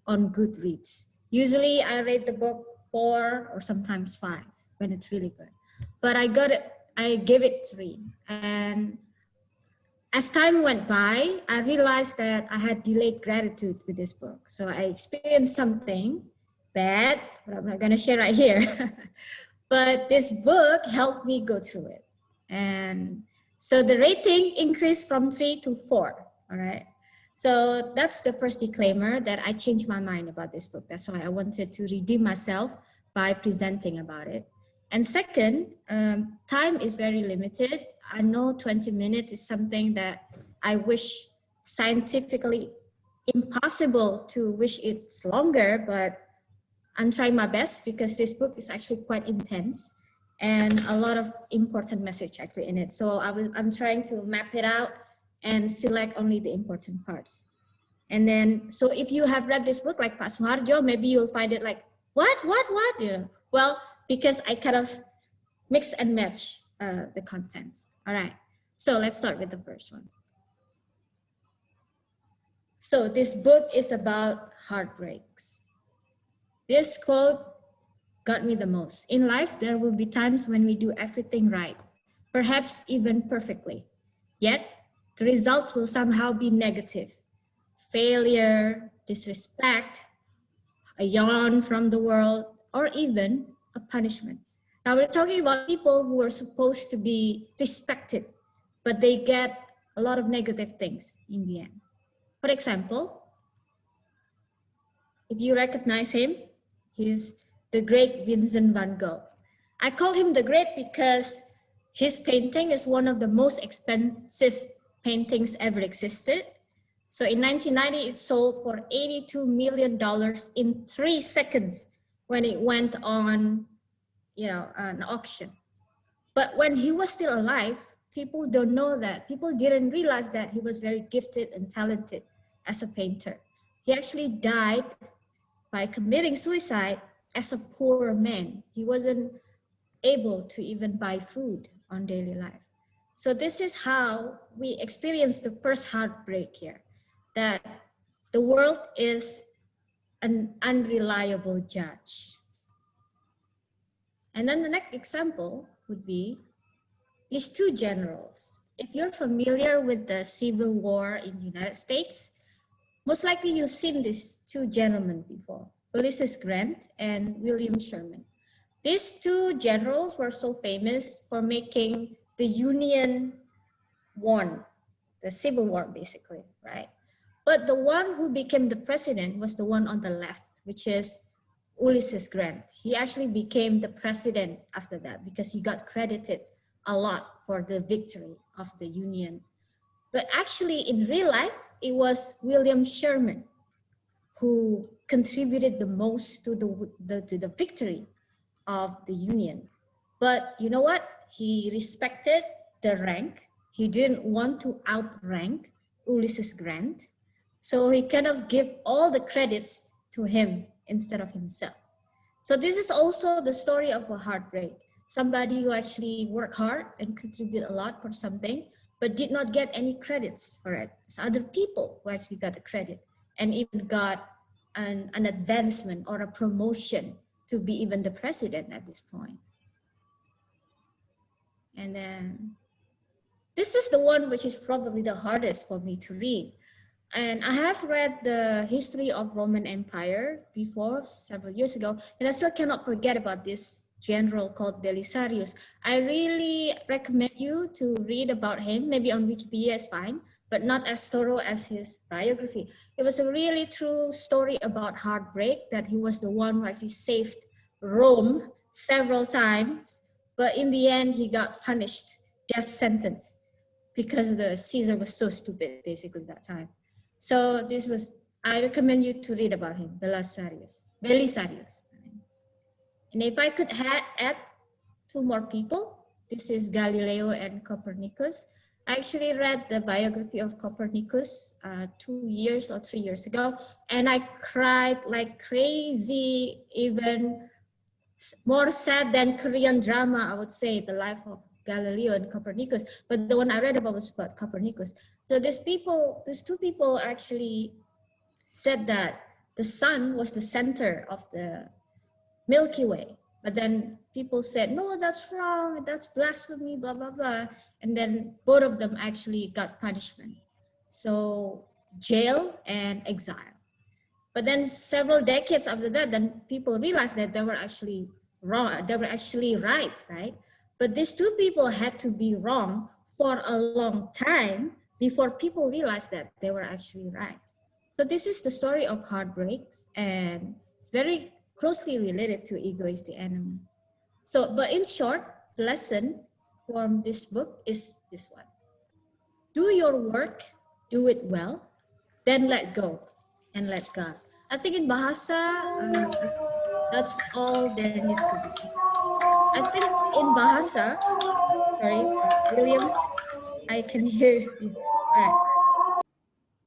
on Goodreads. Usually I rate the book 4 or sometimes 5 when it's really good. But I gave it 3. And as time went by, I realized that I had delayed gratitude with this book. So I experienced something bad, but I'm not gonna share right here. But this book helped me go through it. And so the rating increased from 3 to 4, all right? So that's the first disclaimer that I changed my mind about this book. That's why I wanted to redeem myself by presenting about it. And second, time is very limited. I know 20 minutes is something that I wish scientifically impossible to wish it's longer, but I'm trying my best because this book is actually quite intense and a lot of important message actually in it. So I'm trying to map it out and select only the important parts. And then, so if you have read this book like Pak Suharjo, maybe you'll find it like, what? You know, well, because I kind of mix and match the contents. All right, so let's start with the first one. So this book is about heartbreaks. This quote got me the most. In life, there will be times when we do everything right, perhaps even perfectly. Yet, the results will somehow be negative. Failure, disrespect, a yawn from the world, or even a punishment. Now we're talking about people who are supposed to be respected, but they get a lot of negative things in the end. For example, if you recognize him, he's the great Vincent van Gogh. I call him the great because his painting is one of the most expensive paintings ever existed. So in 1990, it sold for $82 million in 3 seconds when it went on, you know, an auction. But when he was still alive, people don't know that. People didn't realize that he was very gifted and talented as a painter. He actually died by committing suicide as a poor man. He wasn't able to even buy food on daily life. So this is how we experience the first heartbreak here, that the world is an unreliable judge. And then the next example would be these 2 generals. If you're familiar with the Civil War in the United States, most likely you've seen these 2 gentlemen before, Ulysses Grant and William Sherman. These 2 generals were so famous for making the Union won, the Civil War basically, right? But the one who became the president was the one on the left, which is Ulysses Grant. He actually became the president after that because he got credited a lot for the victory of the Union. But actually in real life, it was William Sherman who contributed the most to the victory of the Union. But you know what? He respected the rank. He didn't want to outrank Ulysses Grant. So he kind of gave all the credits to him instead of himself. So this is also the story of a heartbreak. Somebody who actually worked hard and contributed a lot for something, but did not get any credits for it. It's other people who actually got the credit and even got an advancement or a promotion to be even the president at this point. And then this is the one which is probably the hardest for me to read. And I have read the history of Roman Empire before, several years ago, and I still cannot forget about this general called Belisarius. I really recommend you to read about him. Maybe on Wikipedia is fine, but not as thorough as his biography. It was a really true story about heartbreak, that he was the one who actually saved Rome several times, but in the end he got punished, death sentence, because the Caesar was so stupid basically that time. So this was, I recommend you to read about him, Belisarius. And if I could add 2 more people, this is Galileo and Copernicus. I actually read the biography of Copernicus 2 years or 3 years ago, and I cried like crazy, even more sad than Korean drama, I would say, the life of Galileo and Copernicus. But the one I read about was about Copernicus. So these 2 people actually said that the sun was the center of the Milky Way. But then people said, no, that's wrong, that's blasphemy, blah, blah, blah. And then both of them actually got punishment. So jail and exile. But then several decades after that, then people realized that they were actually wrong, they were actually right, right? But these two people had to be wrong for a long time before people realized that they were actually right. So this is the story of heartbreaks, and it's very closely related to ego is the enemy. So, but in short, the lesson from this book is this one. Do your work, do it well, then let go and let God. I think in Bahasa, that's all there needs to be. I think in Bahasa, sorry, William, I can hear you. All right.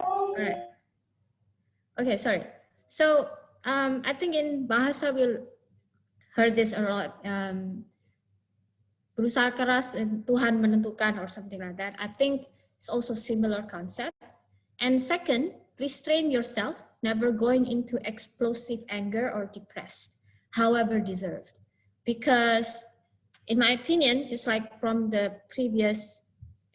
All right. Okay, sorry. So I think in Bahasa we'll heard this a lot. Berusaha keras and Tuhan menentukan or something like that. I think it's also similar concept. And second, restrain yourself, never going into explosive anger or depressed, however deserved. Because in my opinion, just like from the previous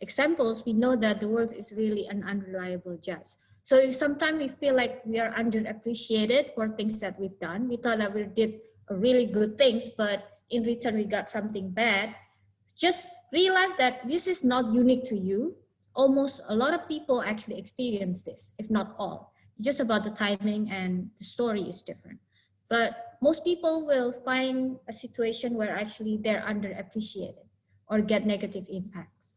examples, we know that the world is really an unreliable judge. So if sometimes we feel like we are underappreciated for things that we've done, we thought that we did really good things, but in return we got something bad, just realize that this is not unique to you. Almost a lot of people actually experience this, if not all. It's just about the timing and the story is different. But most people will find a situation where actually they're underappreciated or get negative impacts.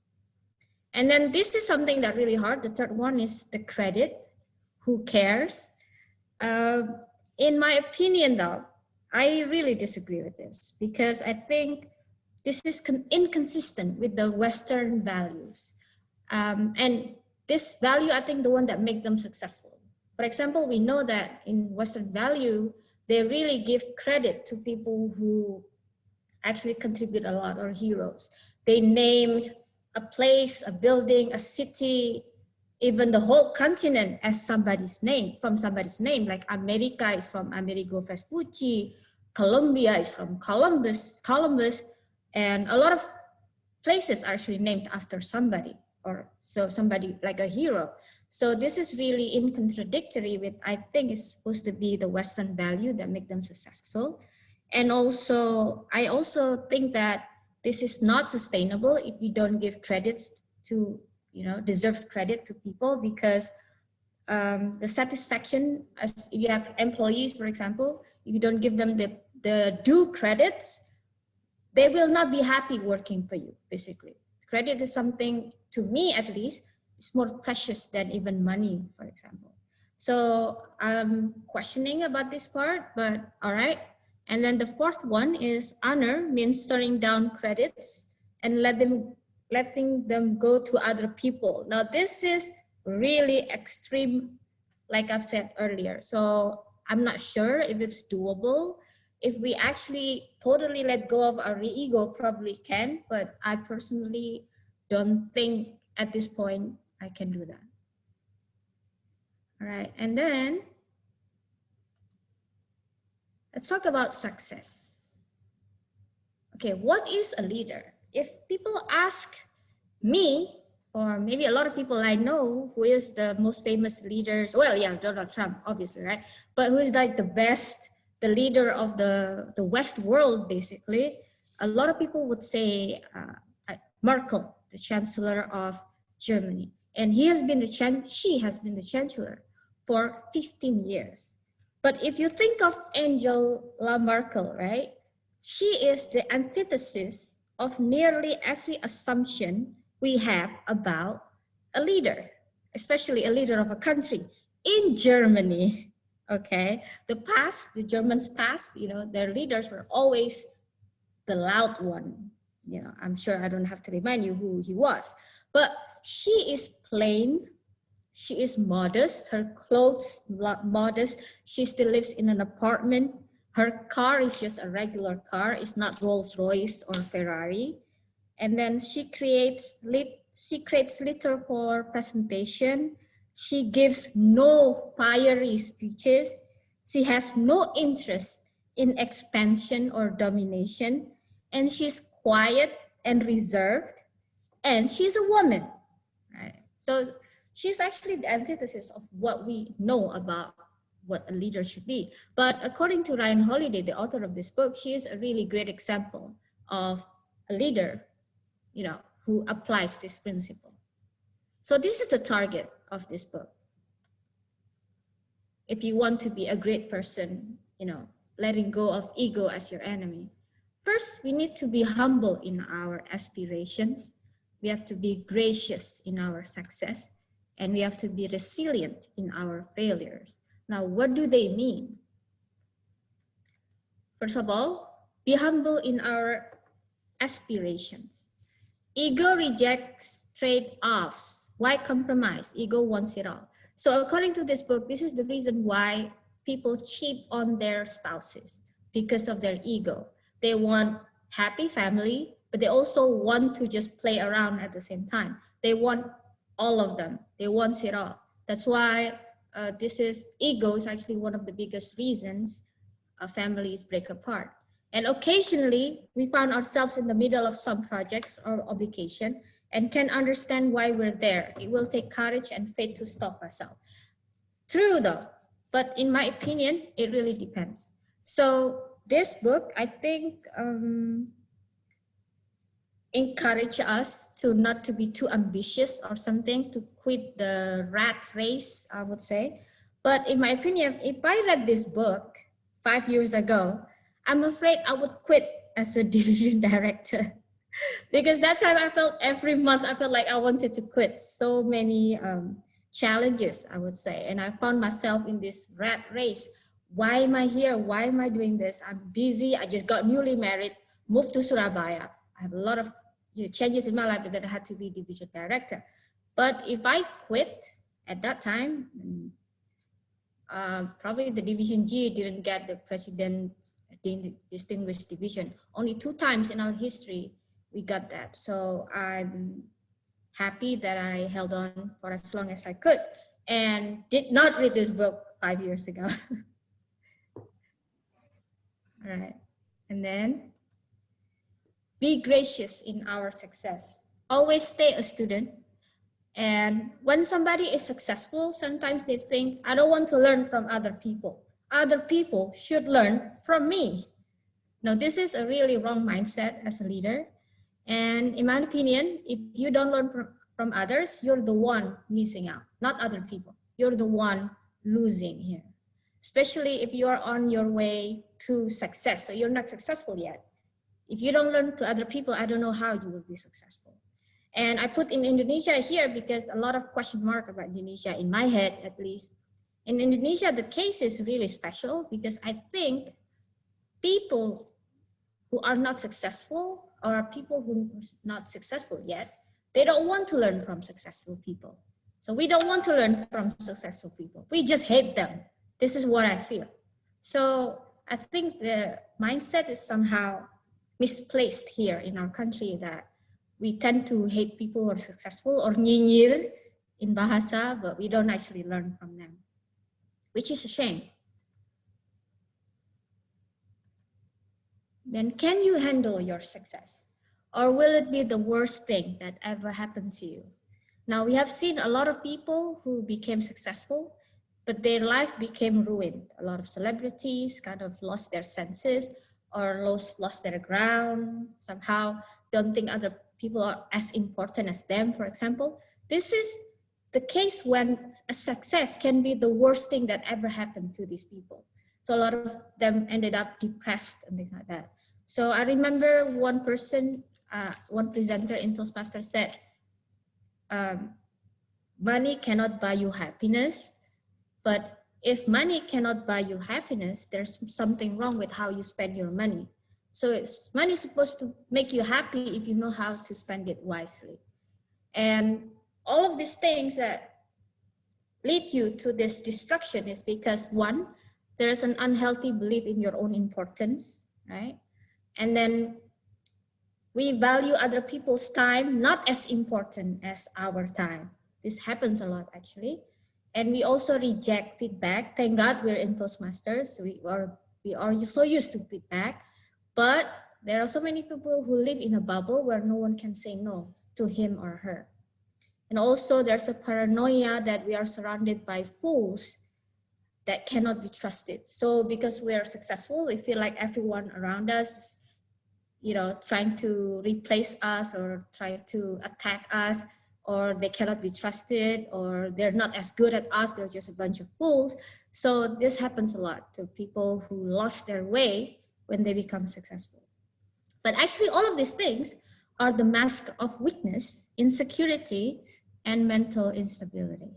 And then this is something that really hard. The third one is the credit. Who cares? In my opinion though, I really disagree with this because I think this is inconsistent with the Western values. And this value, I think the one that make them successful. For example, we know that in Western value, they really give credit to people who actually contribute a lot or heroes. They named a place, a building, a city, even the whole continent as somebody's name, from somebody's name, like America is from Amerigo Vespucci, Colombia is from Columbus, and a lot of places are actually named after somebody, or so somebody like a hero. So this is really in contradictory with, I think it's supposed to be the Western value that make them successful. And also, I also think that this is not sustainable if you don't give credits to, deserved credit to people, because the satisfaction, as if you have employees, for example, if you don't give them the due credits, they will not be happy working for you, basically. Credit is something, to me at least, is more precious than even money, for example. So I'm questioning about this part, but all right. And then the fourth one is honor means turning down credits and letting them go to other people. Now this is really extreme, like I've said earlier. So I'm not sure if it's doable. If we actually totally let go of our ego, probably can, but I personally don't think at this point I can do that. All right, and then let's talk about success. Okay, what is a leader? If people ask me, or maybe a lot of people I know, who is the most famous leaders, well, yeah, Donald Trump, obviously, right? But who is like the best, the leader of the West world, basically, a lot of people would say Merkel, the Chancellor of Germany. And she has been the Chancellor for 15 years. But if you think of Angela Merkel, right? She is the antithesis of nearly every assumption we have about a leader, especially a leader of a country. In Germany, okay, the Germans past, their leaders were always the loud one. I'm sure I don't have to remind you who he was, but she is plain. She is modest, her clothes modest. She still lives in an apartment. Her car is just a regular car. It's not Rolls Royce or Ferrari. And then she creates little for presentation. She gives no fiery speeches. She has no interest in expansion or domination, and she's quiet and reserved, and she's a woman, right? So she's actually the antithesis of what we know about what a leader should be. But according to Ryan Holiday, the author of this book, she is a really great example of a leader, you know, who applies this principle. So this is the target of this book. If you want to be a great person, you know, letting go of ego as your enemy. First, we need to be humble in our aspirations. We have to be gracious in our success, and we have to be resilient in our failures. Now, what do they mean? First of all, be humble in our aspirations. Ego rejects trade-offs. Why compromise? Ego wants it all. So according to this book, this is the reason why people cheat on their spouses, because of their ego. They want happy family, but they also want to just play around at the same time. They want all of them. They want it all. That's why ego is actually one of the biggest reasons families break apart. And occasionally, we found ourselves in the middle of some projects or obligation and can understand why we're there. It will take courage and faith to stop ourselves. True though, but in my opinion, it really depends. So this book, I think, encourage us to not to be too ambitious or something, to quit the rat race, I would say. But in my opinion, if I read this book 5 years ago, I'm afraid I would quit as a division director. Because that time I felt every month, I felt like I wanted to quit. So many challenges, I would say. And I found myself in this rat race. Why am I here? Why am I doing this? I'm busy. I just got newly married, moved to Surabaya. I have a lot of changes in my life that I had to be division director. But if I quit at that time, probably the division G didn't get the president's distinguished division. Only 2 times in our history we got that. So I'm happy that I held on for as long as I could and did not read this book 5 years ago. All right. And then be gracious in our success. Always stay a student. And when somebody is successful, sometimes they think, I don't want to learn from other people. Other people should learn from me. Now, this is a really wrong mindset as a leader. And in my opinion, if you don't learn from others, you're the one missing out, not other people. You're the one losing here, especially if you are on your way to success. So you're not successful yet. If you don't learn to other people, I don't know how you will be successful. And I put in Indonesia here because a lot of question mark about Indonesia in my head, at least. In Indonesia, the case is really special because I think people who are not successful or people who are not successful yet, they don't want to learn from successful people. So we don't want to learn from successful people. We just hate them. This is what I feel. So I think the mindset is somehow misplaced here in our country, that we tend to hate people who are successful, or nyinyir in bahasa, but we don't actually learn from them, which is a shame. Then can you handle your success? Or will it be the worst thing that ever happened to you? Now, we have seen a lot of people who became successful, but their life became ruined. A lot of celebrities kind of lost their senses or lost their ground, somehow don't think other people are as important as them, for example. This is the case when a success can be the worst thing that ever happened to these people. So a lot of them ended up depressed and things like that. So I remember one person, one presenter in Toastmasters said, money cannot buy you happiness, but if money cannot buy you happiness, there's something wrong with how you spend your money. So money is supposed to make you happy if you know how to spend it wisely. And all of these things that lead you to this destruction is because, one, there is an unhealthy belief in your own importance, right? And then we value other people's time not as important as our time. This happens a lot, actually. And we also reject feedback. Thank God we're in Toastmasters. We are so used to feedback, but there are so many people who live in a bubble where no one can say no to him or her. And also there's a paranoia that we are surrounded by fools that cannot be trusted. So because we are successful, we feel like everyone around us is, trying to replace us or try to attack us, or they cannot be trusted, or they're not as good at us, they're just a bunch of fools. So this happens a lot to people who lost their way when they become successful. But actually all of these things are the mask of weakness, insecurity, and mental instability.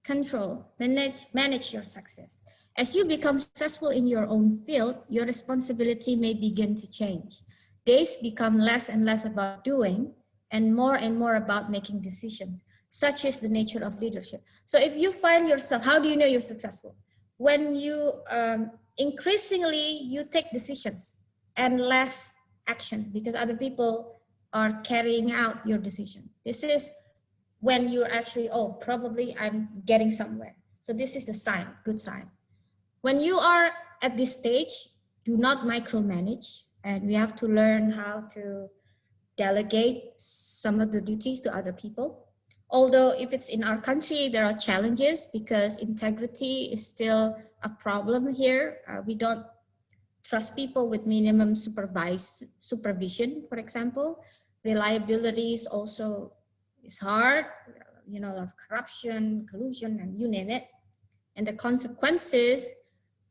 Control, manage your success. As you become successful in your own field, your responsibility may begin to change. Days become less and less about doing and more about making decisions. Such is the nature of leadership. So if you find yourself, how do you know you're successful? When you increasingly you take decisions and less action because other people are carrying out your decision. This is when you're actually, oh, probably I'm getting somewhere. So this is the sign, good sign. When you are at this stage, do not micromanage, and we have to learn how to delegate some of the duties to other people. Although if it's in our country, there are challenges because integrity is still a problem here. We don't trust people with minimum supervision, for example. Reliability is also hard, of corruption, collusion, and you name it. And the consequences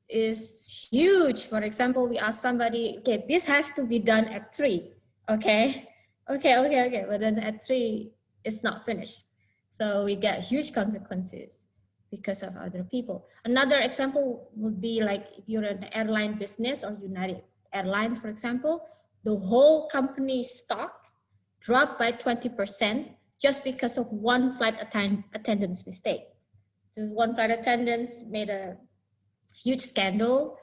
is huge. For example, we ask somebody, okay, this has to be done at 3, okay? Okay, but then at 3, it's not finished. So we get huge consequences because of other people. Another example would be like if you're an airline business or United Airlines, for example, the whole company's stock dropped by 20% just because of one flight attendant's mistake. So one flight attendant made a huge scandal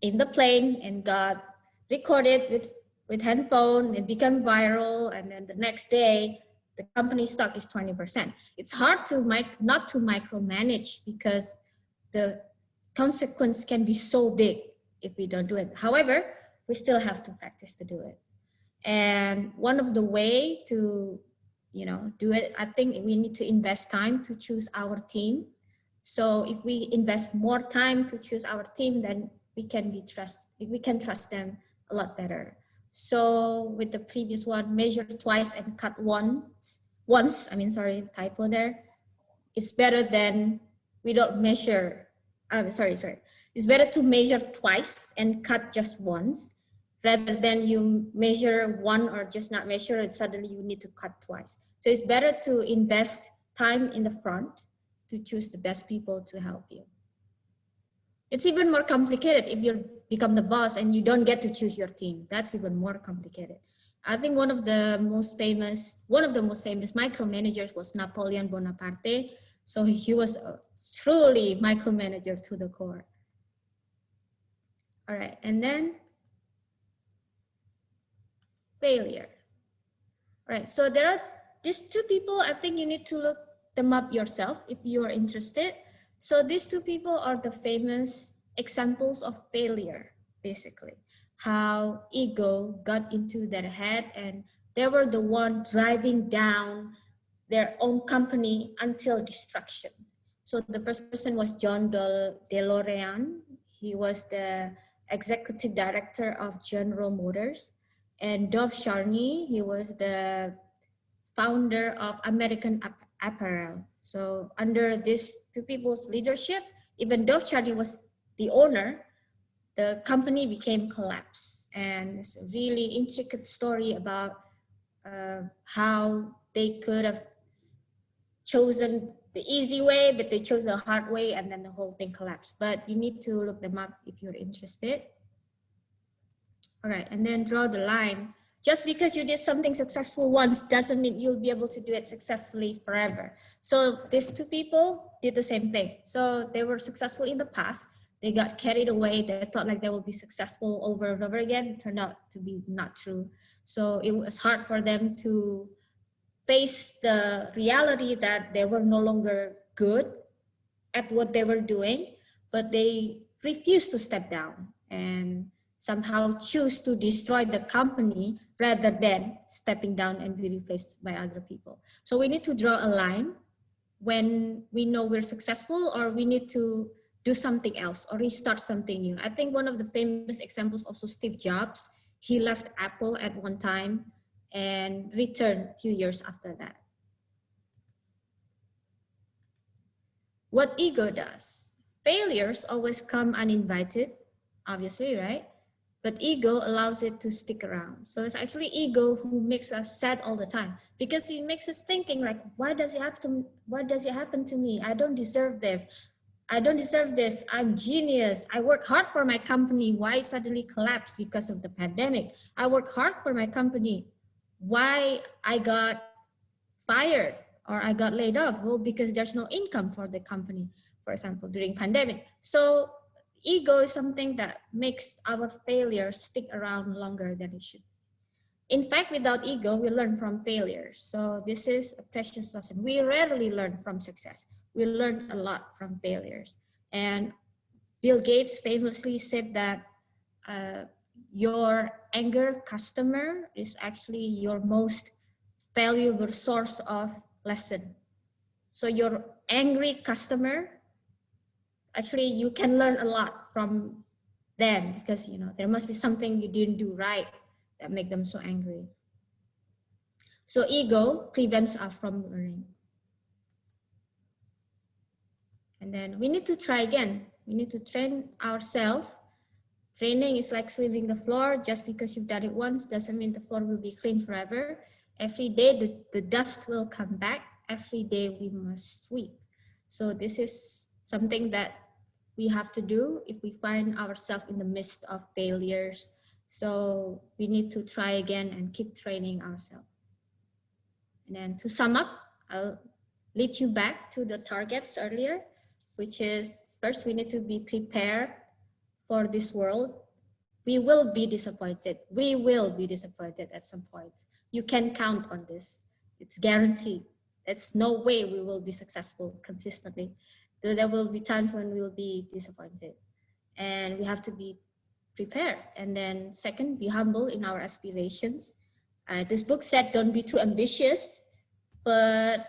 in the plane and got recorded with handphone. It became viral, and then the next day the company stock is 20%. It's hard to not to micromanage because the consequence can be so big if we don't do it. However, we still have to practice to do it. And one of the way to do it, I think we need to invest time to choose our team. So if we invest more time to choose our team, then we can trust them a lot better. So with the previous one, measure twice and cut once, typo there. It's better than we don't measure, It's better to measure twice and cut just once rather than you measure one or just not measure and suddenly you need to cut twice. So it's better to invest time in the front to choose the best people to help you. It's even more complicated if you become the boss and you don't get to choose your team. That's even more complicated. I think one of the most famous micromanagers was Napoleon Bonaparte. So he was a truly micromanager to the core. All right, and then failure. All right, so there are these 2 people. I think you need to look them up yourself if you are interested. So these 2 people are the famous examples of failure, basically. How ego got into their head and they were the ones driving down their own company until destruction. So the first person was John DeLorean. He was the executive director of General Motors. And Dov Charney, he was the founder of American Apparel. So under these 2 people's leadership, even Dov Charney was the owner, the company became collapsed. And it's a really intricate story about how they could have chosen the easy way, but they chose the hard way, and then the whole thing collapsed. But you need to look them up if you're interested. All right, and then draw the line. Just because you did something successful once doesn't mean you'll be able to do it successfully forever. So these 2 people did the same thing. So they were successful in the past. They got carried away. They thought like they will be successful over and over again. It turned out to be not true. So it was hard for them to face the reality that they were no longer good at what they were doing, but they refused to step down and somehow choose to destroy the company rather than stepping down and be replaced by other people. So we need to draw a line when we know we're successful, or we need to do something else or restart something new. I think one of the famous examples also Steve Jobs. He left Apple at one time and returned a few years after that. What ego does. Failures always come uninvited, obviously, right? But ego allows it to stick around. So it's actually ego who makes us sad all the time, because it makes us thinking like, why does it happen to me? I don't deserve this. I don't deserve this. I'm genius. I work hard for my company. Why suddenly collapse because of the pandemic? I work hard for my company. Why I got fired or I got laid off? Well, because there's no income for the company, for example, during pandemic. So ego is something that makes our failures stick around longer than it should. In fact, without ego, we learn from failures. So this is a precious lesson. We rarely learn from success. We learn a lot from failures. And Bill Gates famously said that your anger customer is actually your most valuable source of lesson. So your angry customer, actually you can learn a lot from them, because there must be something you didn't do right that make them so angry. So ego prevents us from learning. And then we need to try again. We need to train ourselves. Training is like sweeping the floor. Just because you've done it once doesn't mean the floor will be clean forever. Every day the dust will come back. Every day we must sweep. So this is something that we have to do if we find ourselves in the midst of failures. So we need to try again and keep training ourselves. And then to sum up, I'll lead you back to the targets earlier, which is first we need to be prepared for this world. We will be disappointed. We will be disappointed at some point. You can count on this. It's guaranteed. There's no way we will be successful consistently. There will be times when we will be disappointed. And we have to be prepared. And then second, be humble in our aspirations. This book said don't be too ambitious, but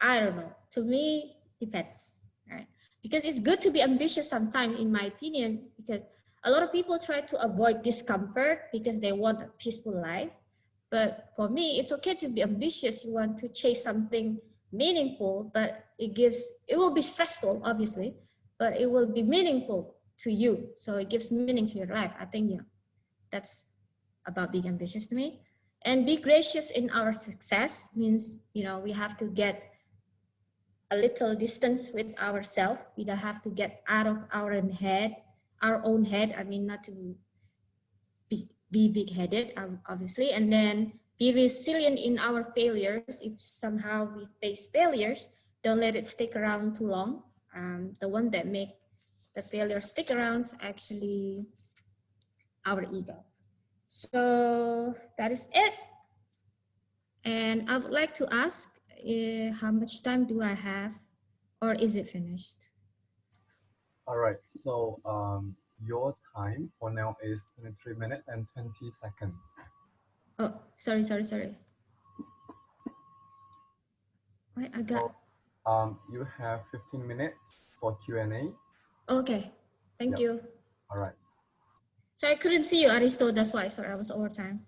I don't know. To me, depends, right? Because it's good to be ambitious sometimes, in my opinion, because a lot of people try to avoid discomfort because they want a peaceful life. But for me, it's okay to be ambitious. You want to chase something meaningful, but it will be stressful, obviously, but it will be meaningful to you. So it gives meaning to your life. I think, that's about being ambitious to me. And be gracious in our success means, we have to get a little distance with ourselves. We don't have to get out of our own head. I mean, not to be big-headed, obviously, and then be resilient in our failures. If somehow we face failures, don't let it stick around too long. The one that make the failure stick around is actually our ego. So that is it. And I would like to ask, how much time do I have, or is it finished? All right, so your time for now is 23 minutes and 20 seconds. Oh, sorry. Wait, I got... So, you have 15 minutes for Q&A. Okay, thank you. All right. So I couldn't see you, Aristo, that's why. Sorry, I was over time.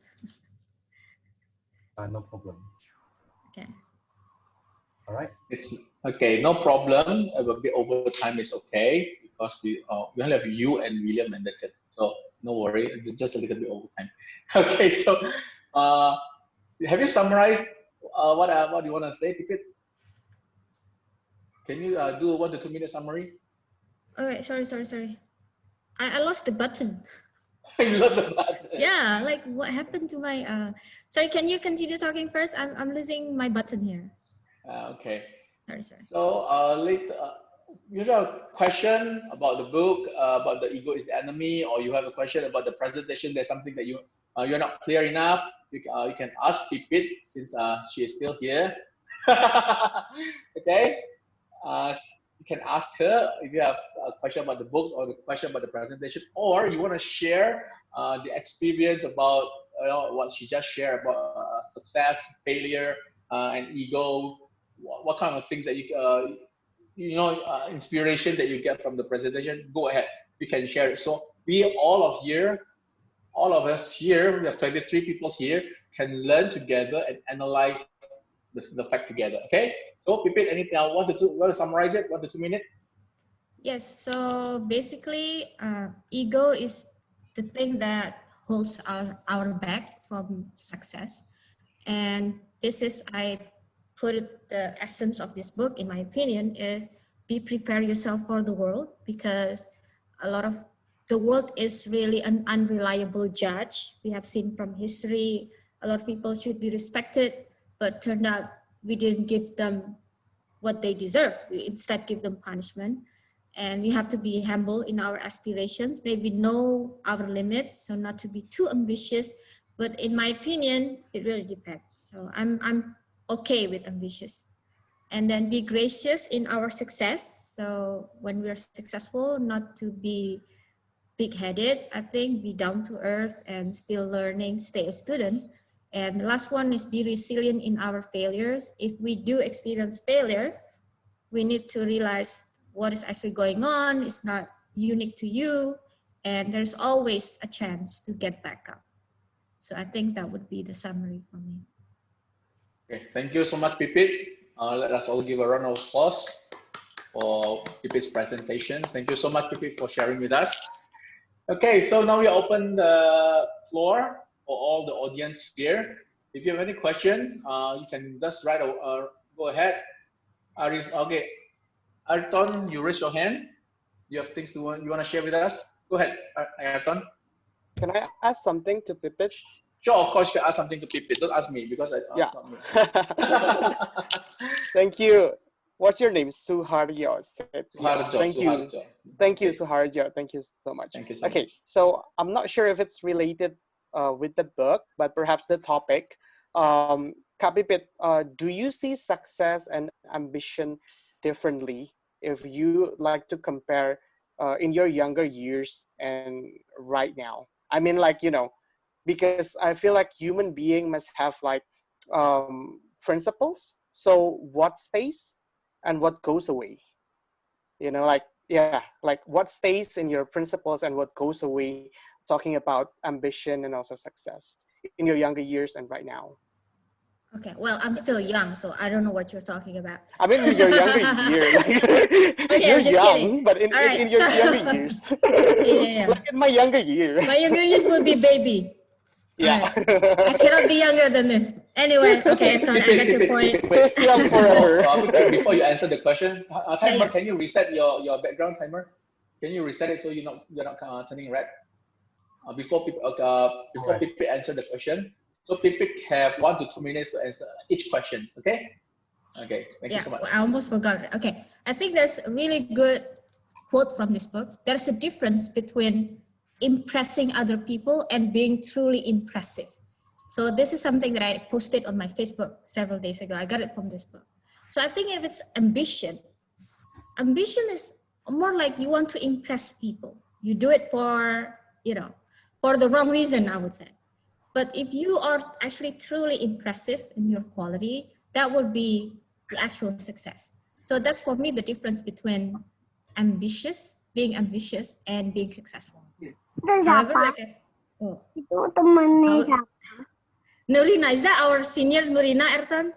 No problem. Okay. All right. It's okay, no problem. A bit over time is okay, because we only have you and William, and that's it. So no worry, just a little bit over time. Okay, so have you summarized what you want to say, Pipit? Can you do 1 to 2 minute summary? All right, sorry. I lost the button. I love the button. Yeah, like what happened to my sorry, can you continue talking first? I'm losing my button here. Okay. Sorry. So you have a question about the book, about the ego is the enemy, or you have a question about the presentation, there's something that you you're not clear enough, you can ask Pipit since she is still here. Okay, you can ask her if you have a question about the books or the question about the presentation, or you want to share the experience about what she just shared about success, failure, and ego. What kind of things that inspiration that you get from the presentation? Go ahead, you can share it. So we all of us here, we have 23 people here, can learn together and analyze the fact together. Okay. So Pipit, anything? Want to summarize it? 1 to 2 minutes. Yes, so basically, ego is the thing that holds our back from success. And this is, I put it, the essence of this book, in my opinion, is prepare yourself for the world, because a lot of the world is really an unreliable judge. We have seen from history, a lot of people should be respected, but turned out we didn't give them what they deserve. We instead give them punishment. And we have to be humble in our aspirations, maybe know our limits, so not to be too ambitious. But in my opinion, it really depends. So I'm okay with ambitious. And then be gracious in our success. So when we're successful, not to be big-headed, I think, be down to earth and still learning, stay a student. And the last one is be resilient in our failures. If we do experience failure, we need to realize what is actually going on. It's not unique to you, and there's always a chance to get back up. So I think that would be the summary for me. Okay, thank you so much, Pipit. Let us all give a round of applause for Pipit's presentation. Thank you so much, Pipit, for sharing with us. Okay, so now we open the floor for all the audience here. If you have any question, you can just go ahead. Okay, Ayrton, you raise your hand. You have things you want to share with us? Go ahead, Ayrton. Can I ask something to Pipit? Sure, of course, you can ask something to Pipit. Don't ask me because Yeah. not me. Thank you. What's your name? Suharjo. Suharjo. Thank you. Suharjo. Thank you, Suharjo. Thank you so much. Thank you so okay, much. So I'm not sure if it's related with the book, but perhaps the topic. Kapipit, do you see success and ambition differently if you like to compare in your younger years and right now? I mean, like, because I feel like human being must have like principles. So what stays and what goes away? Like what stays in your principles and what goes away, talking about ambition and also success in your younger years and right now. Okay, well, I'm still young, so I don't know what you're talking about. I mean, in your younger years. Okay, you're I'm just young, kidding. but in your younger years. Yeah. Like in my younger year. My younger years would be baby. Yeah. Right. I cannot be younger than this. Anyway, okay, Efton, I got your point. Wait, young forever. Before you answer the question, Timer, Yeah. can you reset your background, Timer? Can you reset it so you're not turning red? Before people answer the question, so people have 1 to 2 minutes to answer each question. Okay. Okay. Thank you so much. I almost forgot. Okay, I think there's a really good quote from this book. There's a difference between impressing other people and being truly impressive. So this is something that I posted on my Facebook several days ago. I got it from this book. So I think if it's ambition is more like you want to impress people. You do it for the wrong reason, I would say. But if you are actually truly impressive in your quality, that would be the actual success. So that's for me the difference between being ambitious and being successful. However, Itu temannya siapa? Nurina, is that our senior Nurina Ayrton?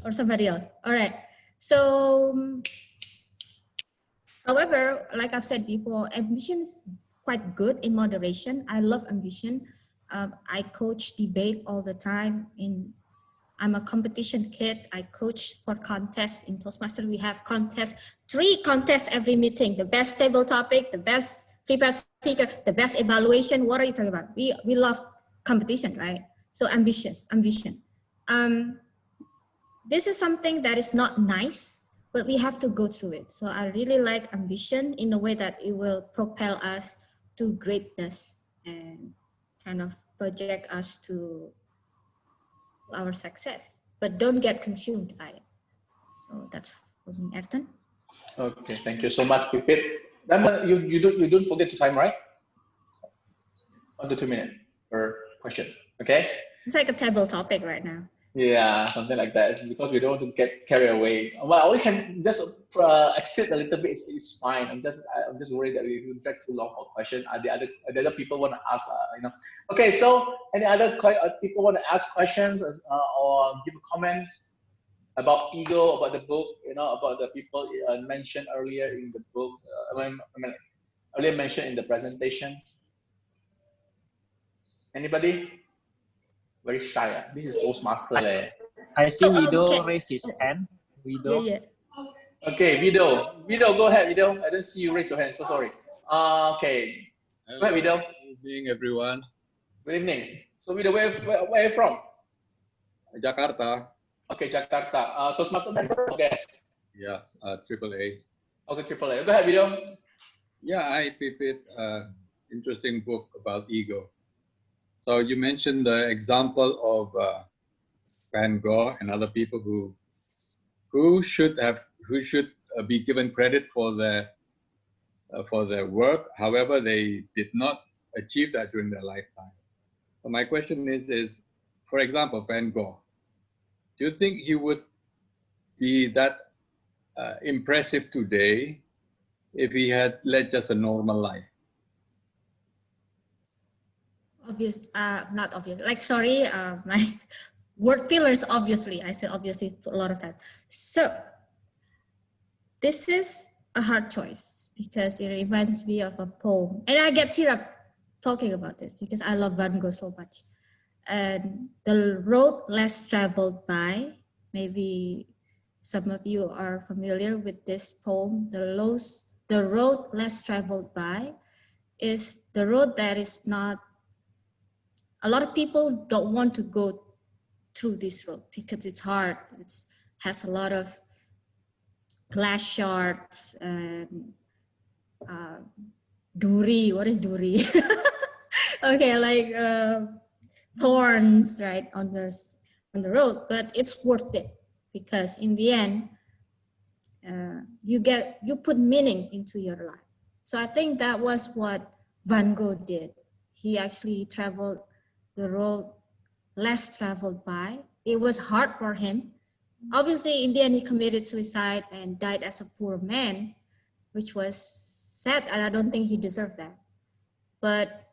Or somebody else? All right. So, however, like I've said before, ambition is quite good in moderation. I love ambition. I coach debate all the time. I'm a competition kid. I coach for contests in Toastmasters. We have contests, 3 contests every meeting. The best table topic, the best prepared speaker, the best evaluation. What are you talking about? We love competition, right? So ambition. This is something that is not nice, but we have to go through it. So I really like ambition in a way that it will propel us to greatness and kind of project us to our success, but don't get consumed by it. So that's for me, Ayrton. Okay, thank you so much, Pipit. Then you don't forget to time, right? 1 to 2 minutes per question. Okay. It's like a table topic right now. Yeah, something like that. It's because we don't want to get carried away. Well, we can just exit a little bit. It's fine. I'm just worried that we will drag too long for question. The other people want to ask. Okay. So any other people want to ask questions or give comments about ego, about the book? About the people mentioned earlier in the book. I mean, earlier mentioned in the presentation. Anybody? Very shy. This is Toastmaster. I see Widow okay. raise his hand. Widow. Yeah. Okay, Vido, go ahead, Vido. I don't see you raise your hand, so sorry. Okay, go ahead, Vido. Good evening, everyone. Good evening. So, Vido, where are you from? Jakarta. Okay, Jakarta. Toastmaster member? Okay. Yes, AAA. Okay, AAA. Go ahead, Vido. Yeah, I Pipit, interesting book about ego. So you mentioned the example of Van Gogh and other people who should be given credit for their work. However, they did not achieve that during their lifetime. So my question is, for example, Van Gogh. Do you think he would be that impressive today if he had led just a normal life? Not obvious. Like, sorry, my word fillers, obviously. I said obviously a lot of times. So, this is a hard choice because it reminds me of a poem. And I get teared up talking about this because I love Van Gogh so much. And the road less traveled by, maybe some of you are familiar with this poem. The road less traveled by is the road that is not, a lot of people don't want to go through this road because it's hard. It has a lot of glass shards and duri. What is duri? Okay, like thorns, right, on the road. But it's worth it because in the end, you put meaning into your life. So I think that was what Van Gogh did. He actually traveled the road less traveled by. It was hard for him. Obviously, in the end, he committed suicide and died as a poor man, which was sad, and I don't think he deserved that. But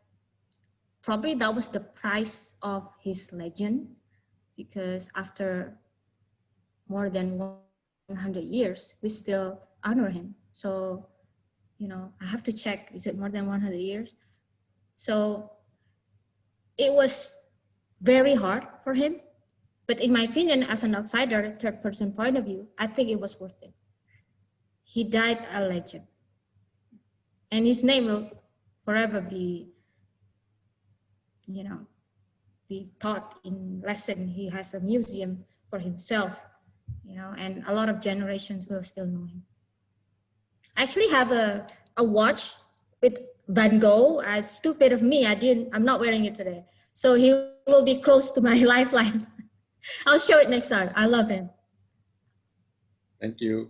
probably that was the price of his legend, because after more than 100 years, we still honor him. So, I have to check, is it more than 100 years? So it was very hard for him. But in my opinion, as an outsider, third person point of view, I think it was worth it. He died a legend. And his name will forever be, be taught in lesson. He has a museum for himself, and a lot of generations will still know him. I actually have a watch with Van Gogh. As stupid of me, I'm not wearing it today. So he will be close to my lifeline. I'll show it next time. I love him. Thank you.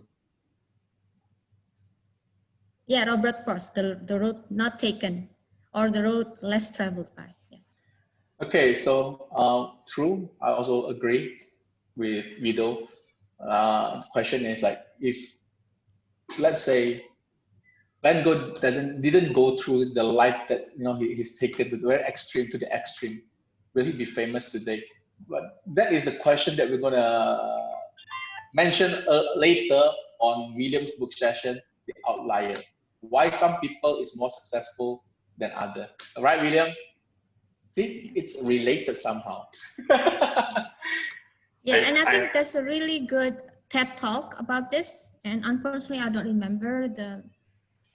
Yeah, Robert Frost, the road not taken, or the road less traveled by. Yes. Okay, so true. I also agree with Vido. Question is like, if let's say Van Gogh didn't go through the life that he's taken to the very extreme to the extreme, will he be famous today? But that is the question that we're gonna mention later on William's book session, The Outlier. Why some people is more successful than other. All right, William? See, it's related somehow. Yeah, and I think that's a really good TED talk about this. And unfortunately, I don't remember the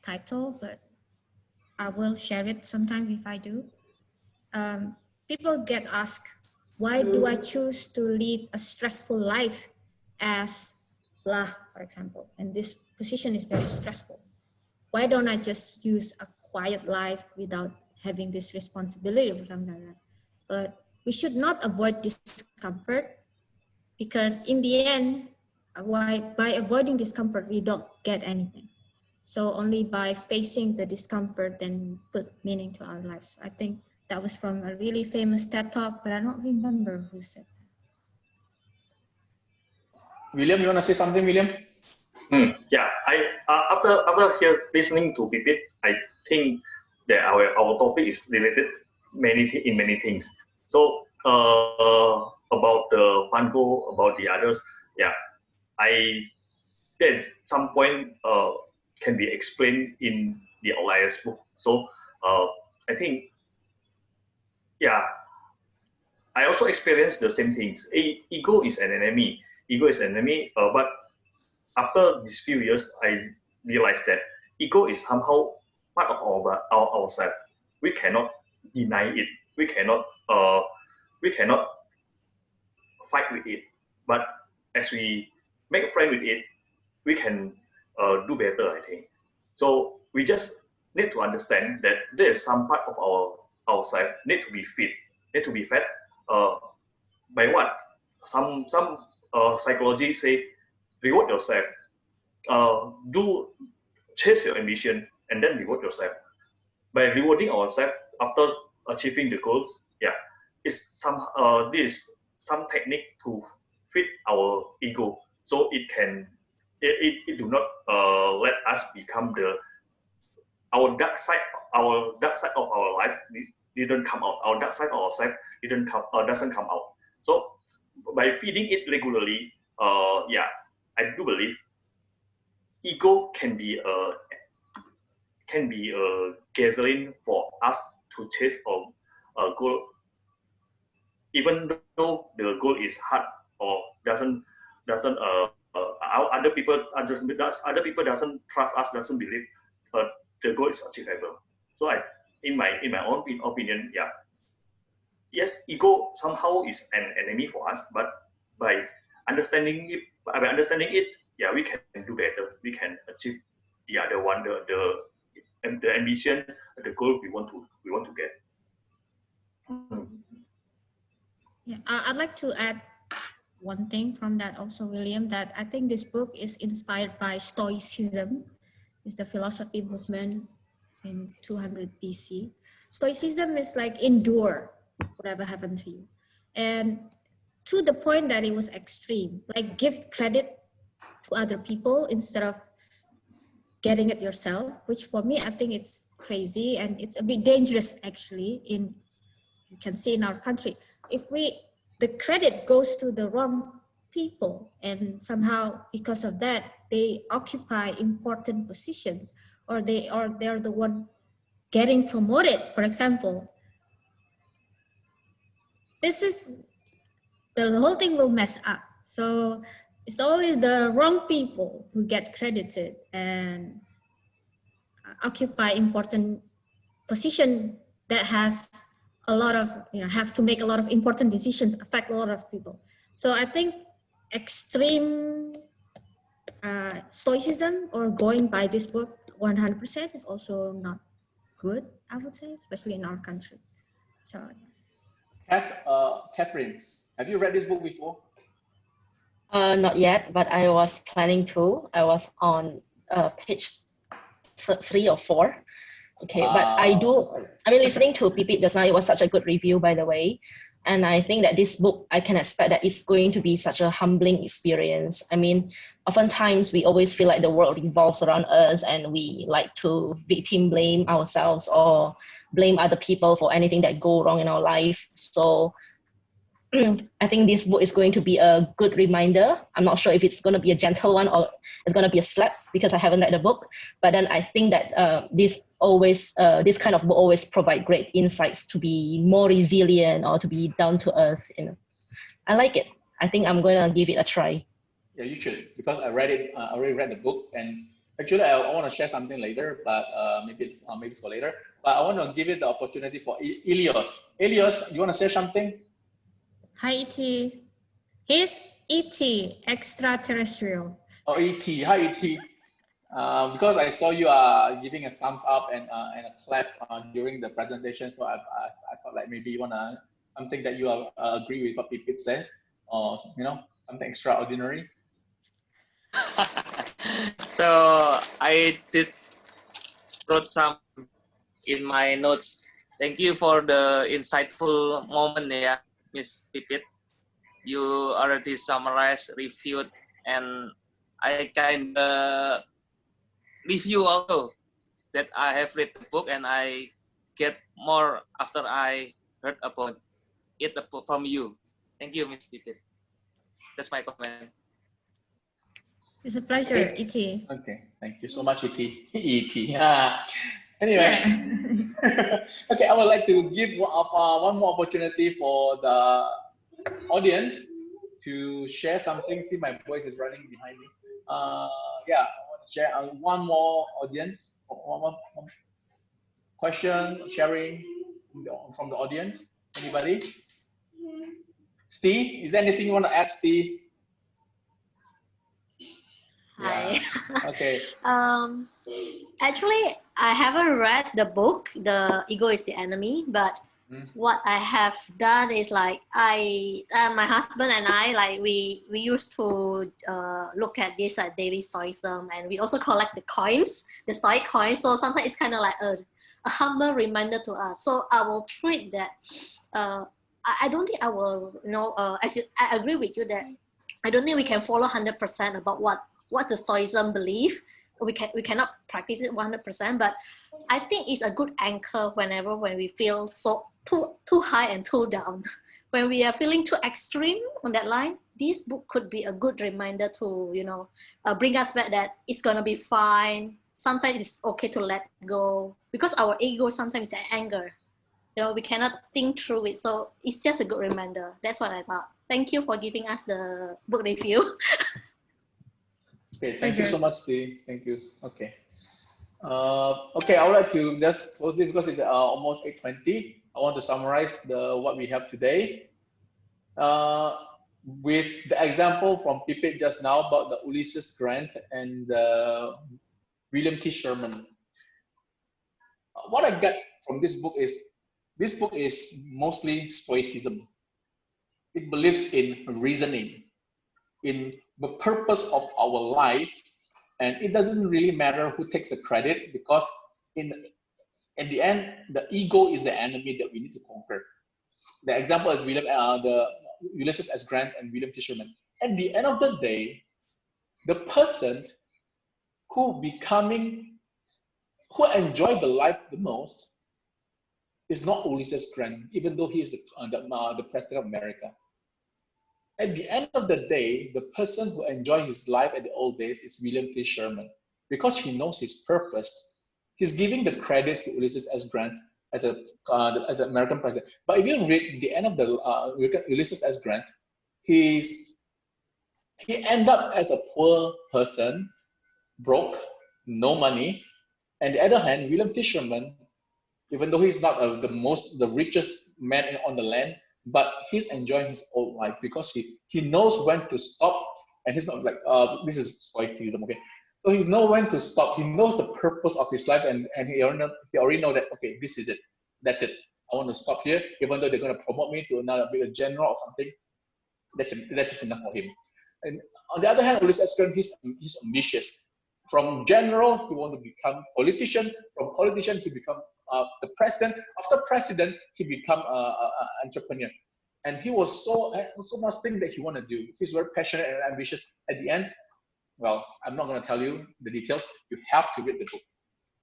title, but I will share it sometime if I do. People get asked, why do I choose to live a stressful life as blah, for example, and this position is very stressful. Why don't I just use a quiet life without having this responsibility or something like that? but we should not avoid discomfort, because in the end, by avoiding discomfort, we don't get anything. So only by facing the discomfort then put meaning to our lives. I think that was from a really famous TED Talk, but I don't remember who said that. William, you want to say something, William? Yeah, after listening to Pipit, I think that our topic is related in many things. So about the Van Gogh, about the others, yeah, there's some point can be explained in the Outliers book. So I think, yeah, I also experienced the same things. Ego is an enemy. Ego is an enemy, but after these few years, I realized that ego is somehow part of ourselves. We cannot deny it. We cannot fight with it. But as we make a friend with it, we can do better, I think. So we just need to understand that there is some part of ourselves need to be fed. By what? Some psychology say reward yourself. Do chase your ambition and then reward yourself. By rewarding ourselves after achieving the goals, yeah, it's some technique to fit our ego, so it do not let us become our dark side of our life didn't come out. Our dark side of ourselves doesn't come out. So by feeding it regularly, yeah, I do believe ego can be a gasoline for us to chase a goal, even though the goal is hard or doesn't other people doesn't trust us, doesn't believe the goal is achievable. So in my own opinion, yeah, yes, ego somehow is an enemy for us, but by understanding it, yeah, we can do better. We can achieve the other one, the ambition, the goal we want to get. Yeah, I'd like to add one thing from that also, William, that I think this book is inspired by Stoicism. It's the philosophy movement in 200 BC. Stoicism is like endure whatever happened to you. And to the point that it was extreme, like give credit to other people instead of getting it yourself, which for me, I think it's crazy and it's a bit dangerous actually you can see in our country. If the credit goes to the wrong people and somehow because of that, they occupy important positions or they're the one getting promoted, for example, the whole thing will mess up. So it's always the wrong people who get credited and occupy important position that has a lot of, have to make a lot of important decisions, affect a lot of people. So I think extreme stoicism or going by this book 100% is also not good, I would say, especially in our country. So Catherine, have you read this book before? Not yet, but I was planning to. I was on page 3 or 4. Okay, but I mean, listening to Pipit just now, it was such a good review, by the way. And I think that this book, I can expect that it's going to be such a humbling experience. I mean, oftentimes we always feel like the world revolves around us and we like to victim blame ourselves or blame other people for anything that go wrong in our life. So I think this book is going to be a good reminder. I'm not sure if it's going to be a gentle one or it's going to be a slap because I haven't read the book. But then I think that this kind of book always provide great insights to be more resilient or to be down to earth. I like it. I think I'm going to give it a try. Yeah, you should, because I read it. I already read the book, and actually I want to share something later, but maybe for later. But I want to give it the opportunity for Elios. Elios, you want to say something? Hi, E.T. He's E.T., extraterrestrial. Oh, E.T. Hi, E.T. Because I saw you giving a thumbs up and a clap during the presentation, so I thought like maybe you want to something that you agree with what Pipit says, or something extraordinary? So I did wrote some in my notes. Thank you for the insightful moment, yeah, Miss Pipit. You already summarized, reviewed, and I kind of review also that I have read the book and I get more after I heard about it from you. Thank you, Miss Pipit. That's my comment. It's a pleasure, E.T. Okay, thank you so much, E.T. E.T. Anyway, okay, I would like to give one more opportunity for the audience to share something. See, my voice is running behind me. Yeah, I want to share one more audience, one question, sharing from the audience. Anybody? Steve, is there anything you want to add, Steve? Hi. Yeah. Okay. Actually, I haven't read the book, The Ego is the Enemy, but what I have done is like my husband and I, like we used to look at this daily stoicism, and we also collect the coins, the stoic coins. So sometimes it's kind of like a humble reminder to us. So I will treat that. I don't think I will, I agree with you that I don't think we can follow 100% about what the stoicism believe. We cannot practice it 100%, but I think it's a good anchor when we feel so too high and too down. When we are feeling too extreme on that line, this book could be a good reminder to bring us back that it's gonna be fine. Sometimes it's okay to let go, because our ego sometimes is anger. We cannot think through it, so it's just a good reminder. That's what I thought. Thank you for giving us the book review. Okay, thank you so much, Steve. Thank you. Okay. Okay, I would like to just close this because it's almost 8:20. I want to summarize what we have today. With the example from Pipit just now about the Ulysses Grant and William T. Sherman. What I got from this book is mostly stoicism. It believes in reasoning, in the purpose of our life, and it doesn't really matter who takes the credit, because at the end, the ego is the enemy that we need to conquer. The example is the Ulysses S. Grant and William T. Sherman. At the end of the day, the person who enjoy the life the most is not Ulysses Grant, even though he is the president of America. At the end of the day, the person who enjoyed his life at the old days is William T. Sherman, because he knows his purpose. He's giving the credits to Ulysses S. Grant as the American president. But if you read the end of the Ulysses S. Grant, he ended up as a poor person, broke, no money. On the other hand, William T. Sherman, even though he's not the richest man on the land, but he's enjoying his old life because he knows when to stop, and he's not like this is stoicism, okay? So he knows when to stop. He knows the purpose of his life, and he already know that, okay, this is it, that's it. I want to stop here, even though they're going to promote me to another bigger general or something. That's enough for him. And on the other hand, Ulysses S. Grant, he's ambitious. From general, he wants to become politician. From politician, he become the president. After president, he become an entrepreneur. And he was so much thing that he want to do. He's very passionate and ambitious. At the end, well, I'm not going to tell you the details. You have to read the book.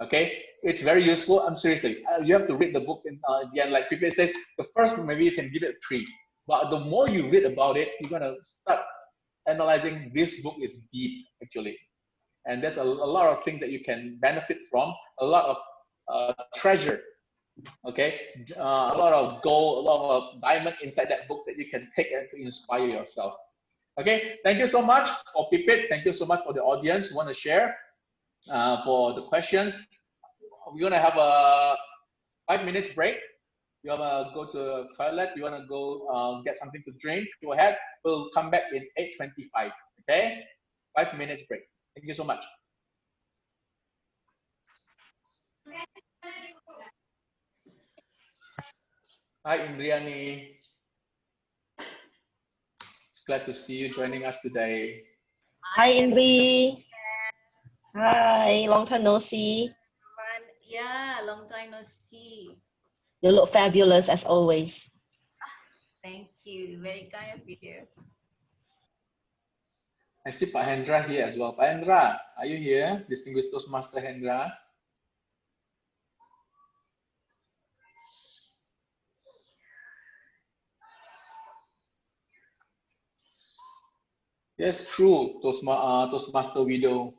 Okay, it's very useful. I'm seriously, you have to read the book. In the end, like people says, the first maybe you can give it a 3, but the more you read about it, you're gonna start analyzing. This book is deep, actually, and there's a lot of things that you can benefit from. A lot of treasure. Okay, a lot of gold, a lot of diamond inside that book that you can take and to inspire yourself. Okay, thank you so much for Pipit. Thank you so much for the audience who want to share. For the questions, we're gonna have a 5 minutes break. You wanna go to the toilet, you wanna go get something to drink, go ahead. We'll come back in 8:25. Okay, 5 minutes break. Thank you so much. Hi, Indriani. Glad to see you joining us today. Hi, Indri. Hi, long time no see. Yeah, long time no see. You look fabulous as always. Thank you. Very kind of you. I see Pak Hendra here as well. Pak Hendra, are you here? Distinguished Toastmaster Hendra. Yes, true, Toastmaster Widow.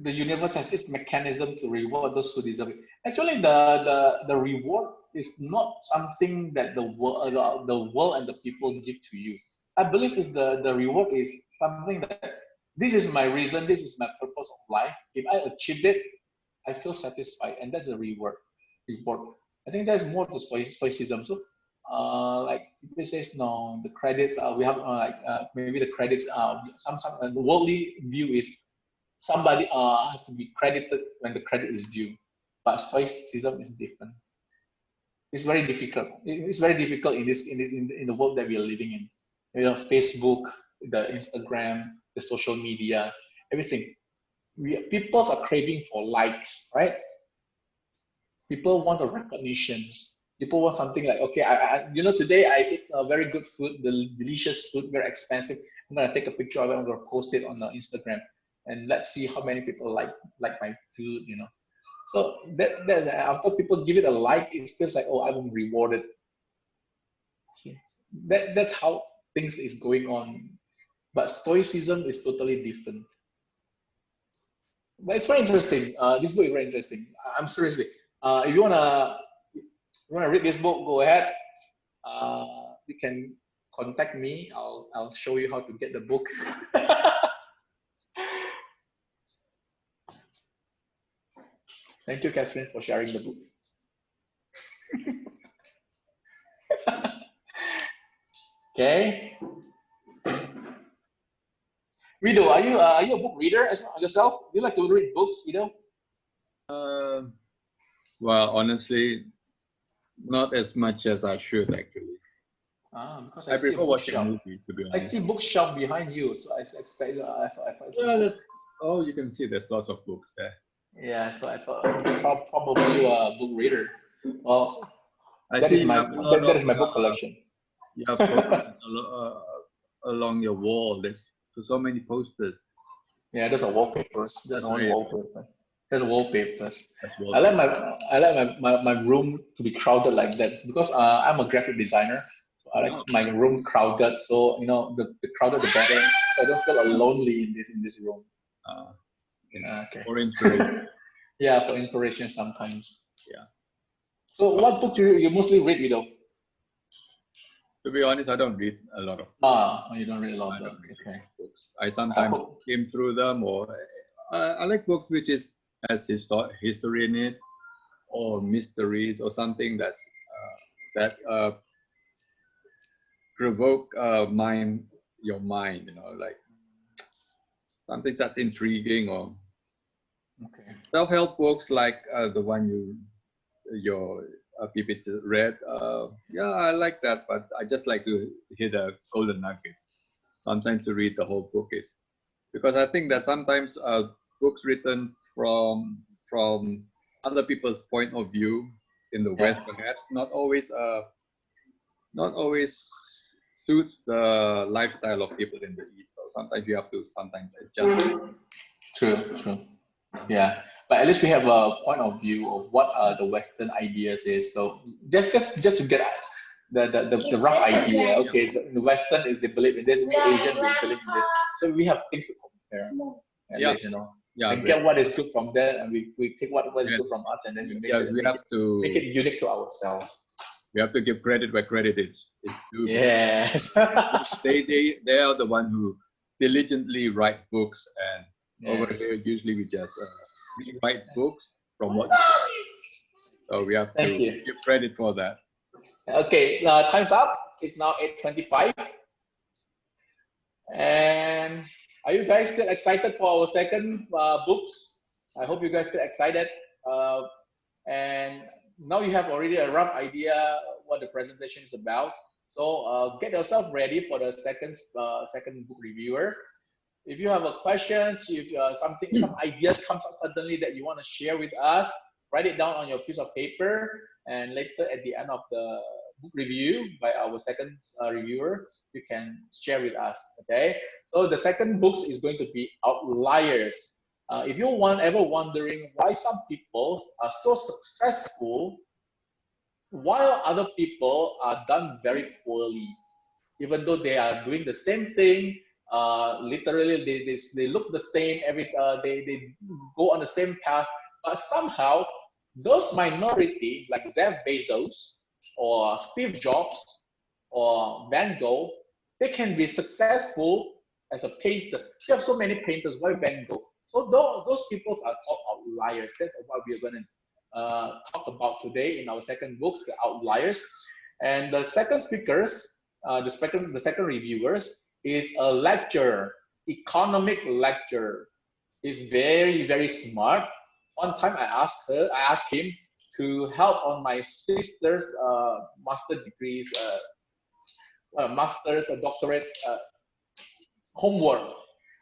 The universe has its mechanism to reward those who deserve it. Actually, the reward is not something that the world and the people give to you. I believe is the reward is something that this is my reason, this is my purpose of life. If I achieved it, I feel satisfied, and that's the reward. I think there's more to stoicism. So, like people says, no, the credits. We have maybe the credits. Some the worldly view is somebody have to be credited when the credit is due, but stoicism is different. It's very difficult. It's very difficult in the world that we are living in. You know, Facebook, the Instagram, the social media, everything. People are craving for likes, right? People want a recognitions. People want something like, okay, today I ate a very good food, the delicious food, very expensive. I'm gonna take a picture of it. I'm gonna post it on the Instagram, and let's see how many people like my food. You know, so that's after people give it a like, it feels like, oh, I'm rewarded. That's how things is going on. But stoicism is totally different. But it's very interesting. This book is very interesting. I'm seriously. If you wanna read this book, go ahead. You can contact me. I'll show you how to get the book. Thank you, Catherine, for sharing the book. Okay. Rido, are you a book reader as yourself? Do you like to read books, Rido? Well, honestly, not as much as I should actually. Because I prefer watching a movie, to be honest. I see bookshelf behind you, so I expect. Yeah, you can see there's lots of books there. Yeah, so I thought probably a book reader. Well, that is my book collection. Yeah, posters along your wall. There's so many posters. Yeah, those are wallpapers. There's no wallpaper. There's wallpapers. Wallpaper. I like my room to be crowded like that because I'm a graphic designer. So I like my room crowded. So you know, the crowded the better. So I don't feel lonely in this room. Okay. For inspiration. Yeah, for inspiration sometimes. Yeah. So what book do you mostly read, Widow? To be honest, I don't read a lot of books. You don't read a lot of books. I sometimes skim through them, or I like books which has history in it, or mysteries, or something that provoke your mind. You know, like something that's intriguing, or self-help books like the one your Pipit read. Yeah, I like that, but I just like to hear the golden nuggets. Sometimes to read the whole book is because I think that sometimes books written from other people's point of view in the West perhaps not always suits the lifestyle of people in the East. So sometimes you have to adjust. True. Yeah, but at least we have a point of view of what the Western ideas is. So just to get the rough idea. Okay, the Western is they believe in this, the Asian they believe in this. So we have things to compare. At least, you know. Yeah, and get what is good from there, and we take what is good from us, and then we make it unique to ourselves. We have to give credit where credit is due. Yes. they are the one who diligently write books, and over here usually we just write books from what. So we have to give credit for that. Okay, time's up. It's now 8:25, and are you guys still excited for our second books? I hope you guys still excited. And now you have already a rough idea what the presentation is about. So get yourself ready for the second book reviewer. If you have a questions, if some ideas comes up suddenly that you want to share with us, write it down on your piece of paper, and later at the end of the book review by our second reviewer, you can share with us. Okay. So the second book is going to be Outliers. If you ever wondering why some people are so successful while other people are done very poorly, even though they are doing the same thing, literally they look the same, they go on the same path, but somehow those minority like Jeff Bezos or Steve Jobs or Van Gogh, they can be successful as a painter. You have so many painters. Why Van Gogh? So those people are called outliers. That's what we're going to talk about today in our second book, The Outliers. And the second speakers, the second reviewers is a lecturer, economic lecturer. He's very, very smart. One time I asked him to help on my sister's master degrees, master's, doctorate homework.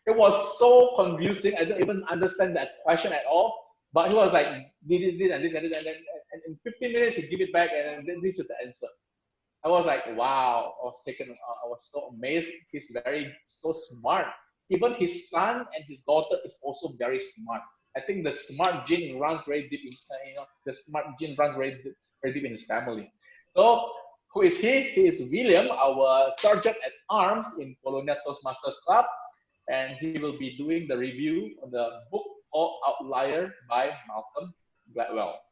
It was so confusing. I don't even understand that question at all. But he was like, this and this and this, and in 15 minutes he give it back, and then this is the answer. I was like, wow, I was so amazed. He's so smart. Even his son and his daughter is also very smart. I think the smart gene runs very deep in, the smart gene runs very deep in his family. So who is he? He is William, our sergeant at arms in Polonia Toastmasters Club. And he will be doing the review on the book called Outlier by Malcolm Gladwell.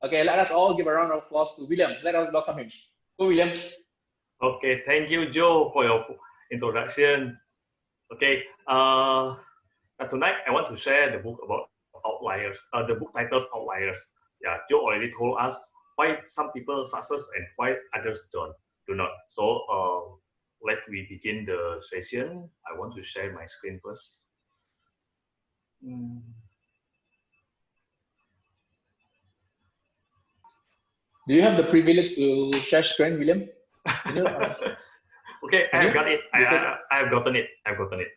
Okay, let us all give a round of applause to William. Let us welcome him. Go, William. Okay, thank you, Joe, for your introduction. Okay, tonight I want to share the book about Outliers. The book title Outliers. Yeah, Joe already told us why some people success and why others do not. So let me begin the session. I want to share my screen first. Do you have the privilege to share screen, William? Okay, I have got it. I have gotten it. I've gotten it.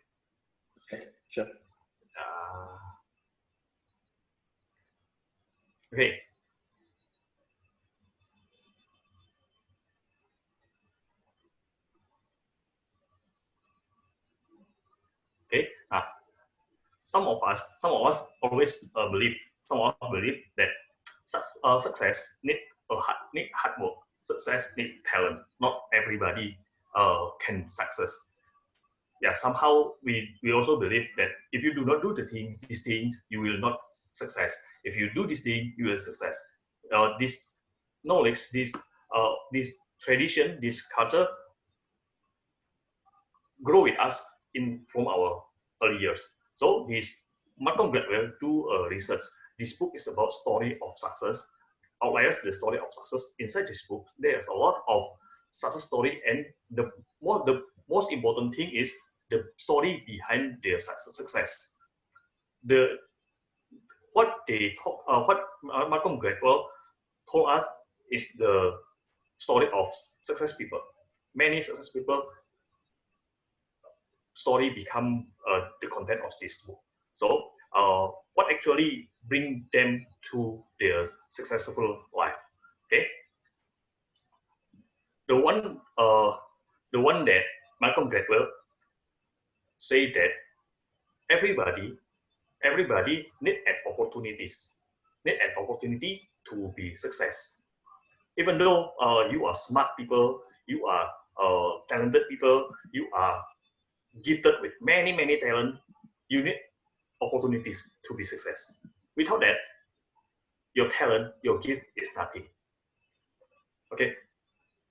Okay, sure. Okay. Okay. Some of us always believe that success need hard work. Success need talent. Not everybody can success. Yeah, somehow we also believe that if you do not do this thing, you will not success. If you do this thing, you will success. This knowledge, this tradition, this culture grow with us from our early years. So this Malcolm Gladwell do research. This book is about story of success. Outliers, the story of success. Inside this book, there's a lot of success story, and the most important thing is the story behind their success. What Malcolm Gladwell told us is the story of success people. Many success people story become the content of this book. So what actually bring them to their successful life? Okay, the one that Malcolm Gladwell say that everybody need an opportunity to be success. Even though you are smart people, you are talented people, you are gifted with many talent, you need opportunities to be success. Without that, your talent, your gift is nothing. Okay,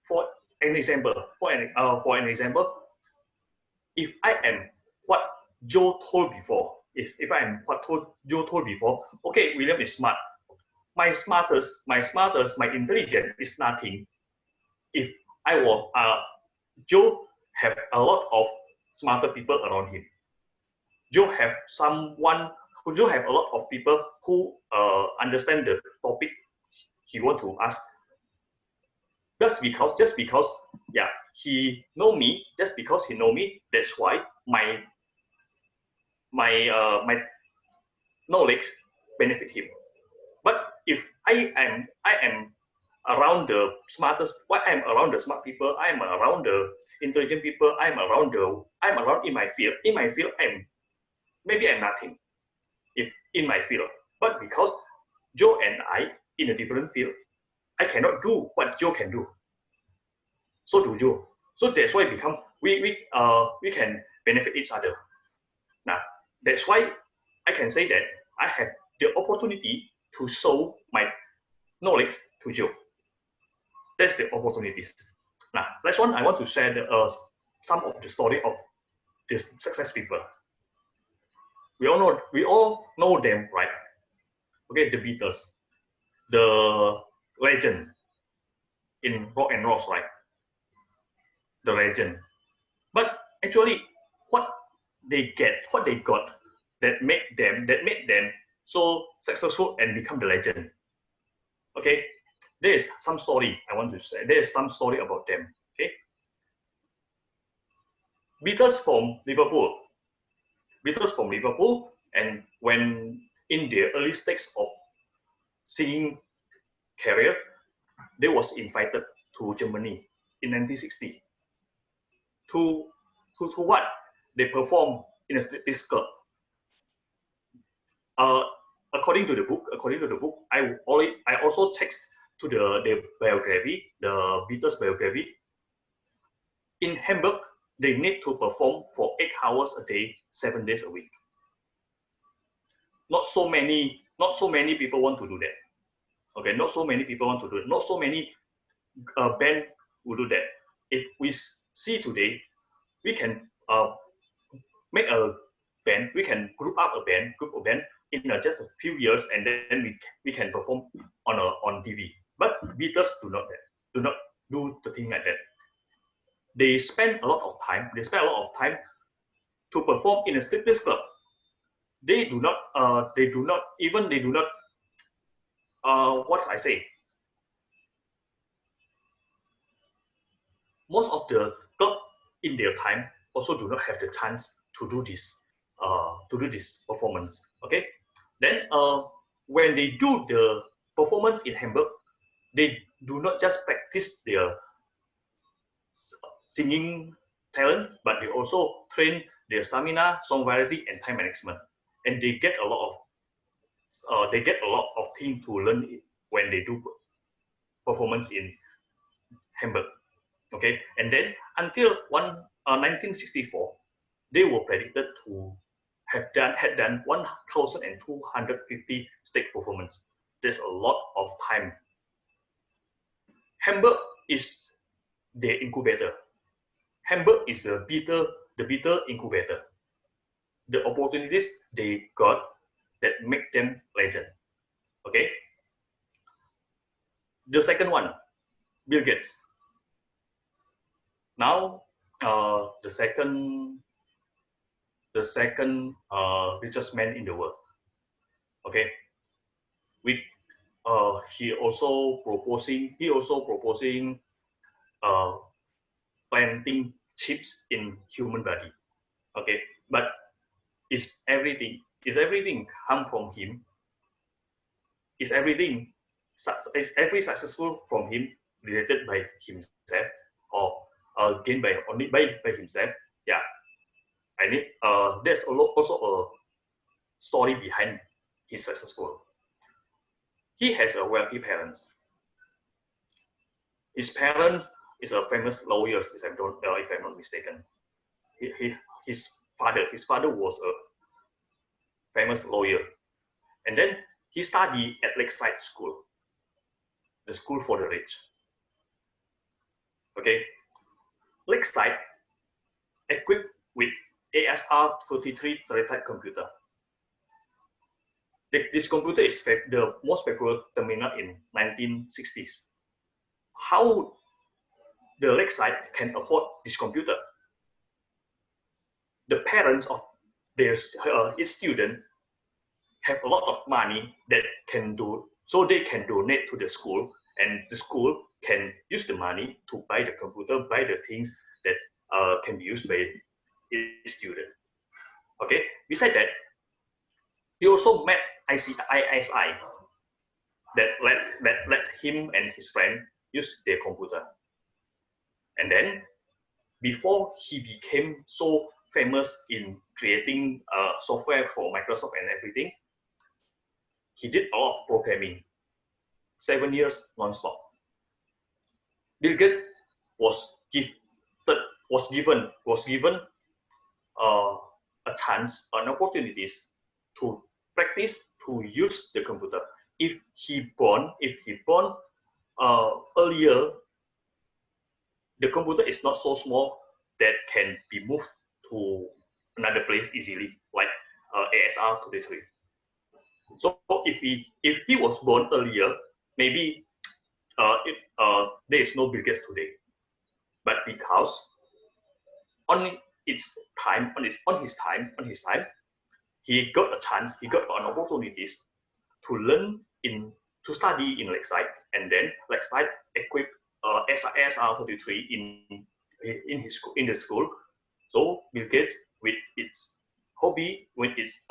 for an example, if I am what Joe told before, okay, William is smart. My intelligence is nothing. If I were Joe have a lot of smarter people around him. Joe have a lot of people who understand the topic he want to ask. just because, yeah, he know me. Just because he know me, that's why my knowledge benefit him. But if I am around the smartest, I am around the smart people, I am around the intelligent people, I'm around in my field. In my field, maybe I'm nothing. If in my field, but because Joe and I in a different field, I cannot do what Joe can do. So do Joe. So that's why we can benefit each other. Now that's why I can say that I have the opportunity to show my knowledge to Joe. That's the opportunities. Now, next one, I want to share some of the story of these success people. We all know them, right? Okay, the Beatles, the legend in rock and roll, right? The legend. But actually, what they got that made them so successful and become the legend. Okay, there is some story I want to say. There is some story about them. Okay, Beatles from Liverpool, and when in their early stage of singing career, they was invited to Germany in 1960. To what? They perform in a striptease club. According to the book, I also checked to the biography, the Beatles biography. In Hamburg, they need to perform for 8 hours a day, 7 days a week. Not so many people want to do that. Okay, not so many people want to do it. Not so many band will do that. If we see today, we can make a band. We can group a band in just a few years, and then we can perform on TV. But Beatles do not do the thing like that. They spend a lot of time. To perform in a striptease club. They do not. What I say? Most of the club in their time also do not have the chance to do this performance. Okay, then when they do the performance in Hamburg, they do not just practice their singing talent, but they also train their stamina, song variety, and time management. And they get a lot of things to learn when they do performance in Hamburg. Okay, and then until 1964, they were predicted to had done 1,250 stage performance. There's a lot of time. Hamburg is the incubator. Hamburg is the Beatle incubator. The opportunities they got that make them legend. Okay. The second one, Bill Gates. Now, the second richest man in the world. Okay. He also proposing planting chips in human body. Okay, but is everything come from him? Is every successful from him related by himself or gained only by himself? Yeah, I need. There's also a story behind his successful. He has a wealthy parents. His parents is a famous lawyer, if I'm not mistaken. His father was a famous lawyer, and then he studied at Lakeside School, the school for the rich. Okay, Lakeside equipped with ASR33 teletype computer. This computer is the most popular terminal in 1960s. How the Lakeside can afford this computer? The parents of its student have a lot of money that can do, so they can donate to the school, and the school can use the money to buy the computer, buy the things that can be used by his student. Okay. Besides that, he also met ISI that let him and his friend use their computer. And then, before he became so famous in creating software for Microsoft and everything, he did a lot of programming, 7 years non-stop. Bill Gates was given a chance, an opportunities to practice to use the computer. If he born earlier, the computer is not so small that can be moved to another place easily, like ASR 33. So if he was born earlier, maybe there is no Bill Gates today. But because on his time, he got a chance, he got an opportunities to study in Lakeside, and then Lakeside equipped ASR 33 in the school. So Bill Gates, with its hobby, with its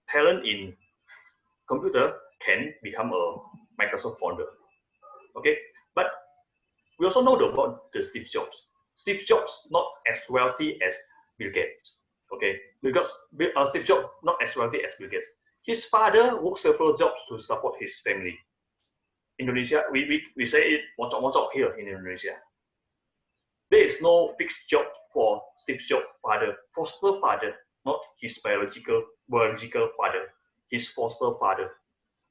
talent in computer, can become a Microsoft founder. Okay, but we also know about the Steve Jobs. Steve Jobs not as wealthy as Bill Gates. Okay, because Steve Jobs not as wealthy as Bill Gates. His father worked several jobs to support his family. Indonesia, we say it wajok here in Indonesia. There is no fixed job for Steve Jobs' father, foster father, not his biological father, his foster father.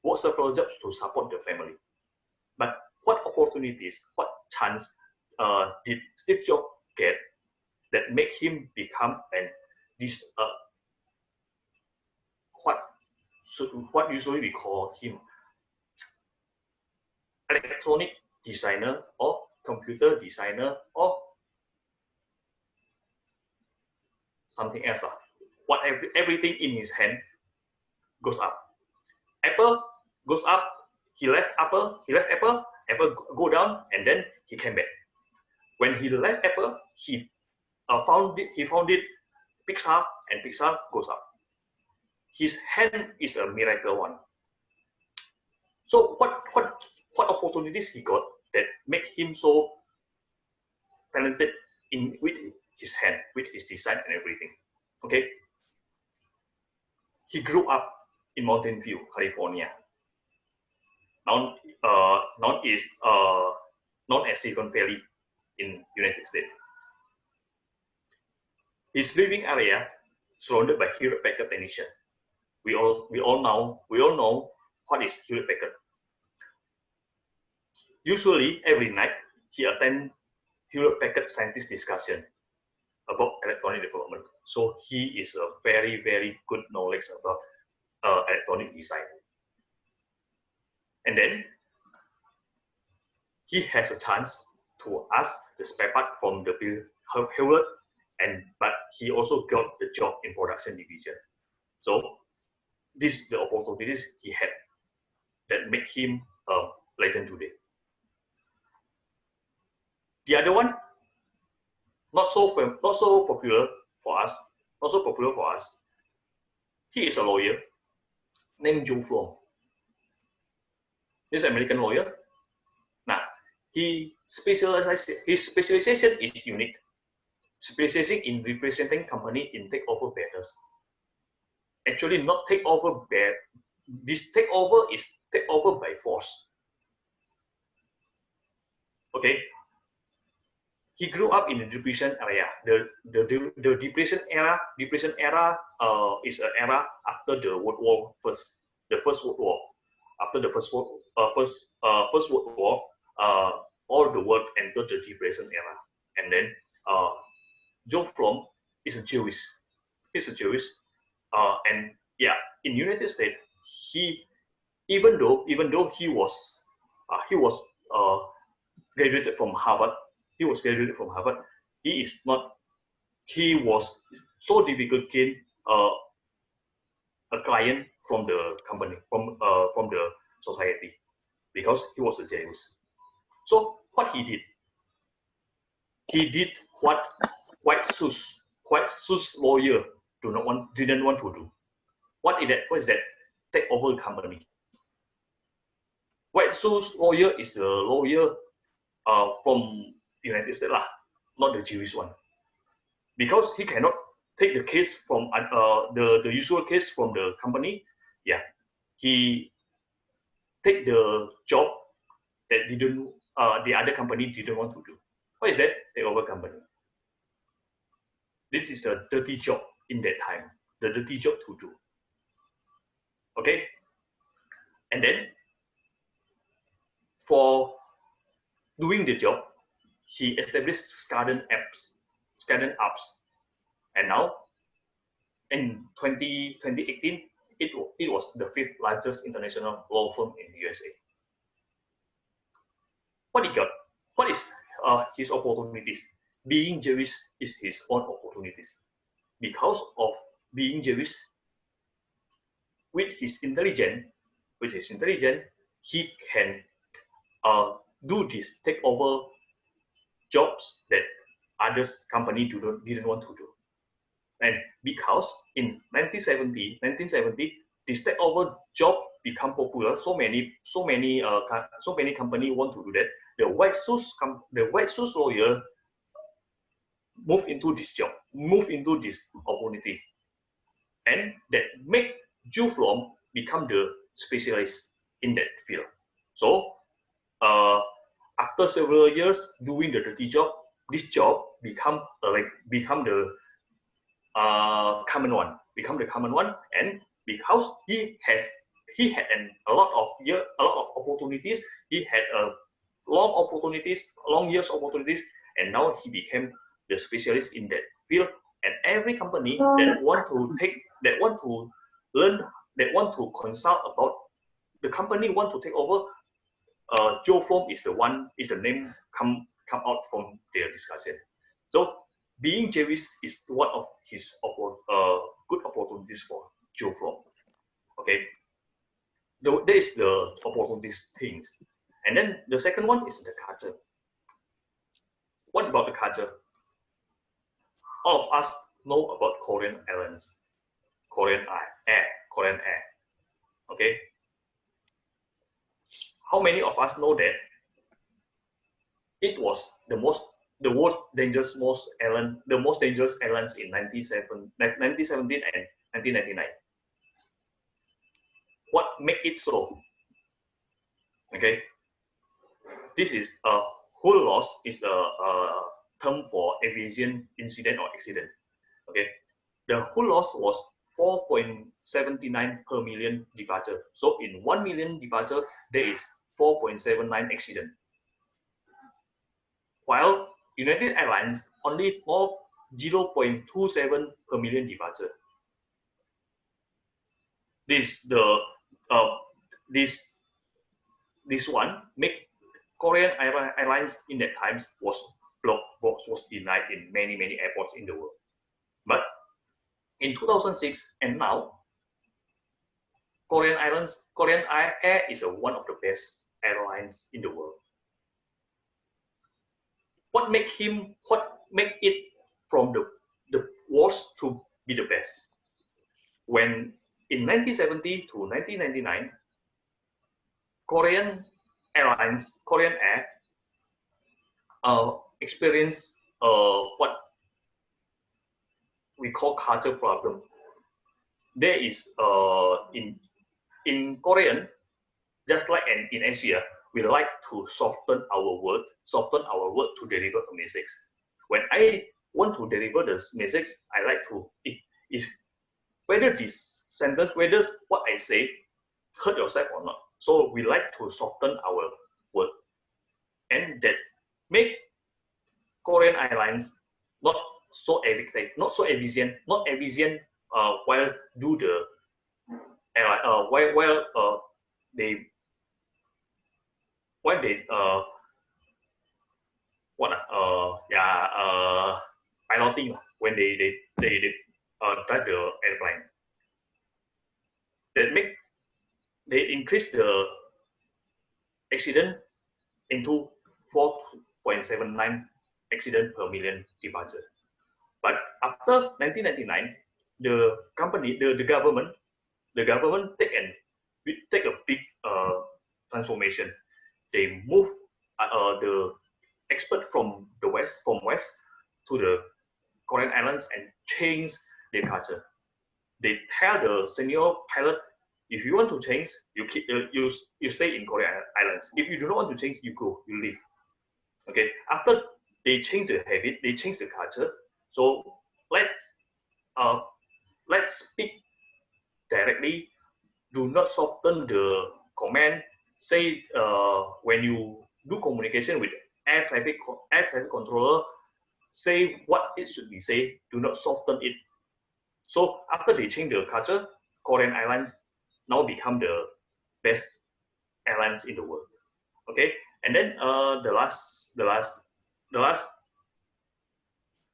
Worked several jobs to support the family. But what opportunities, what chance did Steve Jobs get that make him become what usually we call him electronic designer or computer designer or something else? Everything in his hand goes up. Apple goes up. He left Apple. Apple go down, and then he came back. When he left Apple, he founded Pixar, and Pixar goes up. His hand is a miracle one. So what opportunities he got that make him so talented with his hand, with his design and everything? Okay. He grew up in Mountain View, California, known as Silicon Valley in United States. His living area surrounded by Hewlett Packard technician. We all know what is Hewlett Packard. Usually every night he attend Hewlett Packard scientist discussion about electronic development. So he is a very, very good knowledge about electronic design. And then he has a chance to ask the spare part from the Hewlett, but he also got the job in production division. So this is the opportunities he had that make him a legend today. The other one, not so popular for us. He is a lawyer named Joe Flom. He's an American lawyer. Now, his specialization is unique, specializing in representing company in takeover battles. Actually, not takeover bad. This takeover is takeover by force. Okay. He grew up in the Depression area. The Depression era is an era after the World War First, the First World War. After the First World War, all the world entered the Depression era, and then Joe Flom is a Jewish. He's a Jewish, and yeah, in United States, even though he was graduated from Harvard. He was so difficult to gain a client from the company, from the society, because he was a Jewish. So what he did what White Shoes lawyer didn't want to do. What is that? Take over the company. White Shoes lawyer is a lawyer from United States, not the Jewish one, because he cannot take the case from the usual case from the company. Yeah, he take the job that the other company didn't want to do. What is that? Take over company. This is a dirty job in that time. The dirty job to do. Okay, and then for doing the job, he established Skadden Arps, and now in 2018, it was the 5th largest international law firm in the USA. What he got? What is his opportunities? Being Jewish is his own opportunities. Because of being Jewish, with his intelligence, he can do this, take over jobs that others company didn't want to do. And because in 1970, this takeover job become popular, so many company want to do that. The White Shoes lawyer move into this job, move into this opportunity, and that make Juflom become the specialist in that field. So after several years doing the dirty job, this job become the common one, and because he had a lot of opportunities, he had long years opportunities, and now he became the specialist in that field. And every company that want to learn, that want to consult about the company want to take over, Joe Flom is the name come out from their discussion. So being Jewish is one of his good opportunities for Joe Flom. Okay, there is the opportunities things, and then the second one is the culture. What about the culture? All of us know about Korean Airlines, Korean Air. Okay, how many of us know that it was the most dangerous airlines in 1917 and 1999? What make it so? Okay, this is a hull loss is a term for aviation incident or accident. Okay, the hull loss was 4.79 per million departure. So in 1 million departure, there is 4.79 accident. While United Airlines only 0.27 per million departure. This one make Korean Airlines in that times was blocked, was denied in many airports in the world. But in 2006 and now, Korean Air is one of the best airlines in the world. What make it from the worst to be the best? When in 1970 to 1999, Korean Air experienced what we call culture problem. There is in Korean, just like in Asia, we like to soften our word to deliver a message. When I want to deliver this message, I like to if whether this sentence, whether what I say hurt yourself or not. So we like to soften our word, and that make Korean Airlines not so efficient, while do the while they piloting when they drive the airplane. That they increase the accident into 4.79 accident per million departure. But after 1999, the government take a big transformation. They move the expert from west to the Korean Islands and change their culture. They tell the senior pilot, if you want to change, you stay in Korean Islands. If you do not want to change, you go, you leave. Okay. After they change the habit, they change the culture. So let's speak directly. Do not soften the command. Say when you do communication with air traffic controller, say what it should be said. Do not soften it. So after they change the culture, Korean Airlines now become the best airlines in the world. Okay, and then the last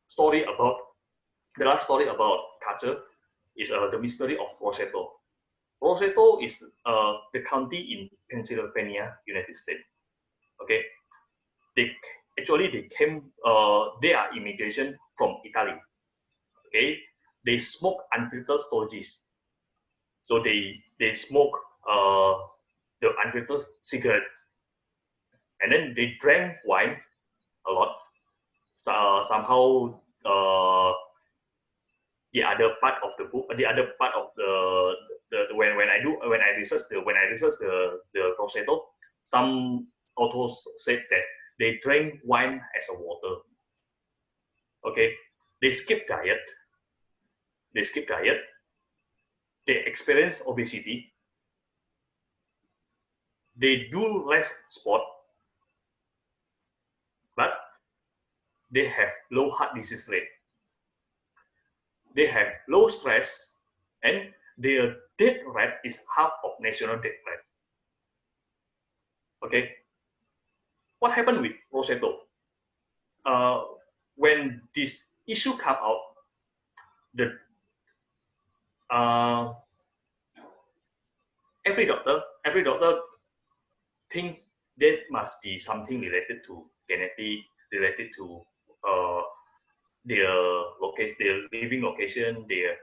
story about culture is the mystery of Roseto. Roseto is the county in Pennsylvania, United States. Okay, they came. They are immigration from Italy. Okay, they smoke unfiltered storages. So they smoke the unfiltered cigarettes, and then they drank wine a lot. Somehow the other part of the book, the other part of when I research the Roseto, some authors said that they drank wine as a water. Okay, they skip diet. They experience obesity. They do less sport, but they have low heart disease rate. They have low stress, and their death rate is half of national death rate. Okay, what happened with Roseto? When this issue come out, every doctor thinks there must be something related to genetic, related to their location, their living location, their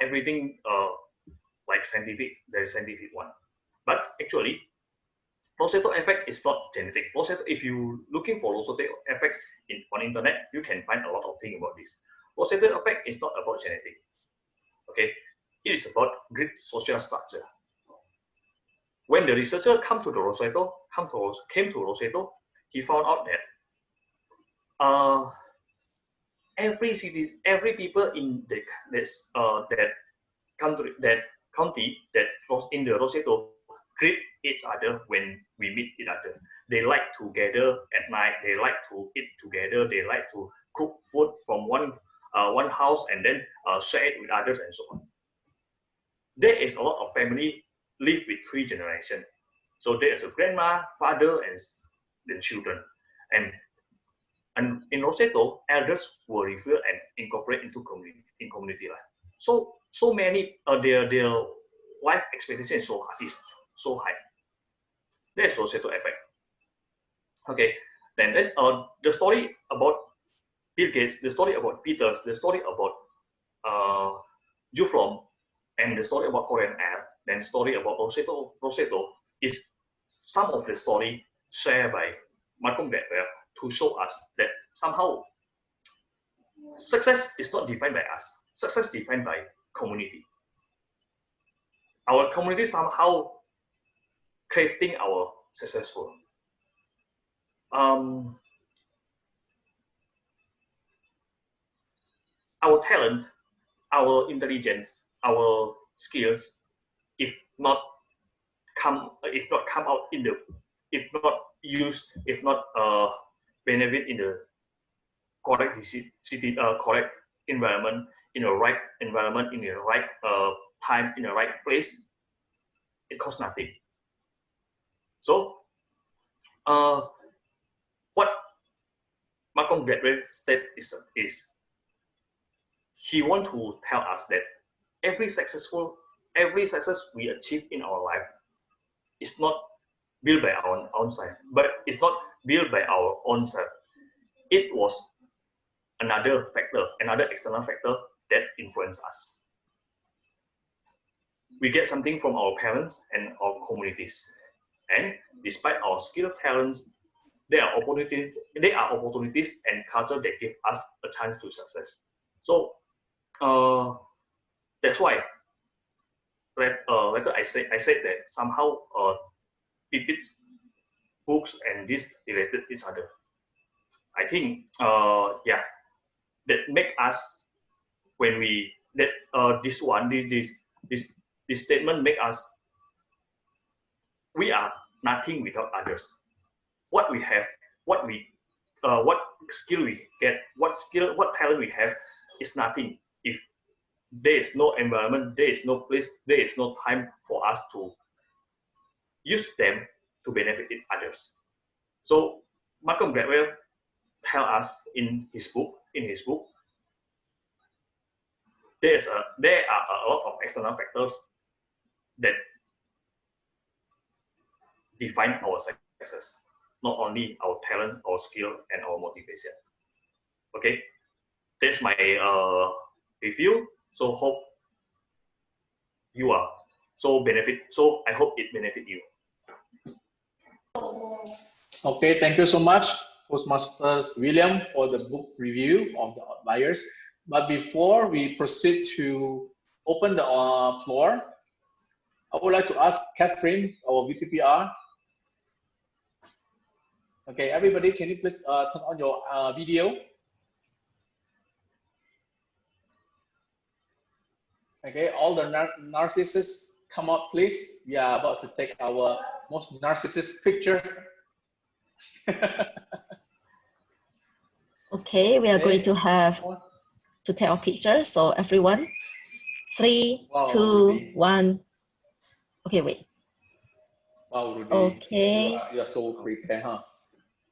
everything like very scientific one. But actually, Roseto effect is not genetic. Roseto, if you looking for Roseto effects on internet, you can find a lot of things about this. Roseto effect is not about genetic. Okay, it is about grid social structure. When the researcher came to Roseto, he found out that every people in that county that was in the Roseto greet each other when we meet each other. They like to gather at night. They like to eat together. They like to cook food from one house and then share it with others and so on. There is a lot of family live with 3 generations. So there is a grandma, father, and the children. And in Roseto, elders were revealed and incorporated into community life. So many their life expectancy is so high. That's Roseto effect. Okay, then the story about Bill Gates, the story about Peters, the story about Juflom, and the story about Korean Air, then story about Roseto is some of the story shared by Malcolm Gladwell to show us that somehow success is not defined by us. Success is defined by community. Our community somehow crafting our successful. Our talent, our intelligence, our skills, if not come out in the, if not used, if not benefit in the correct correct environment, in the right environment, in the right time, in the right place, it costs nothing. So what Malcolm Gladwell said is he want to tell us that every success we achieve in our life is not built by our own self, but it's not built by our own self. It was another factor, another external factor that influenced us. We get something from our parents and our communities, and despite our skill, talents, there are opportunities and culture that give us a chance to success. So that's why later I said that somehow Pipit's books and this related each other. I think yeah, that make us when we that this statement make us we are nothing without others. What we have, what skill we get, what talent we have is nothing if there is no environment, there is no place, there is no time for us to use them to benefit others. So Malcolm Gladwell tell us in his book, there are a lot of external factors that define our success, not only our talent, our skill, and our motivation. Okay, that's my review. So hope you are benefit. So I hope it benefit you. Okay, thank you so much, Toastmasters William, for the book review of the Outliers. But before we proceed to open the floor, I would like to ask Catherine, our VPPR. Okay, everybody, can you please turn on your video? Okay, all the narcissists, come up, please. We are about to take our most narcissist picture. Okay, we are going to have to take our picture. So everyone, 3, wow, 2, Rudy. 1. Okay, wait. Wow, Rudy. Okay. You are so prepared, huh?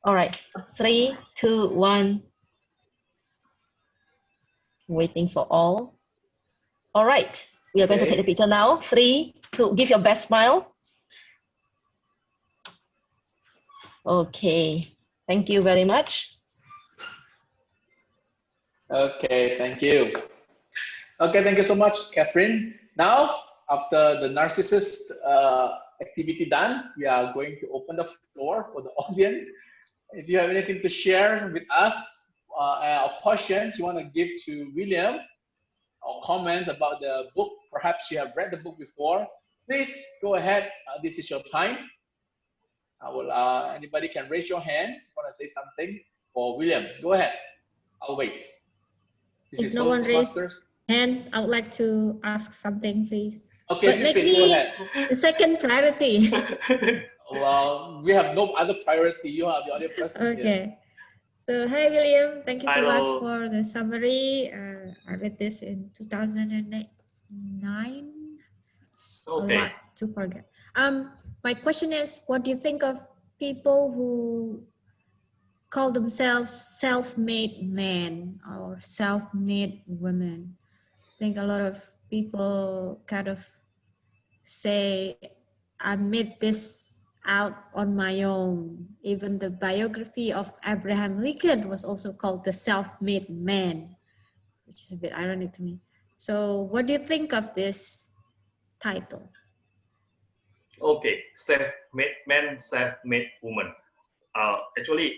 All right. 3, 2, 1. Waiting for all. All right. We are going to take the picture now. 3, 2. Give your best smile. Okay. Thank you very much. Okay, thank you. Okay, thank you so much, Catherine. Now, after the narcissist activity done, we are going to open the floor for the audience. If you have anything to share with us, or questions you want to give to William, or comments about the book, perhaps you have read the book before, please go ahead. This is your time. I will. Anybody can raise your hand if you want to say something for William. Go ahead. I'll wait. If no one raises hands, I would like to ask something, please. Okay, but make me go ahead. The second priority. Well, we have no other priority. You have the other person. Okay. Here. So, hi, William. Thank you so Hello. much for the summary. I read this in 2009. Okay. A lot to forget. My question is, what do you think of people who call themselves self-made men or self-made women? I think a lot of people kind of say, I made this out on my own. Even the biography of Abraham Lincoln was also called The Self-Made Man, which is a bit ironic to me. So what do you think of this title? Okay, self-made man, self-made woman. Actually,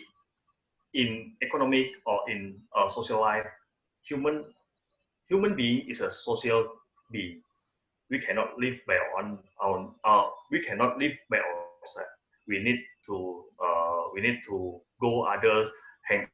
in economic or in social life, human being is a social being. We cannot live by we cannot live by ourselves. We need to go others, hang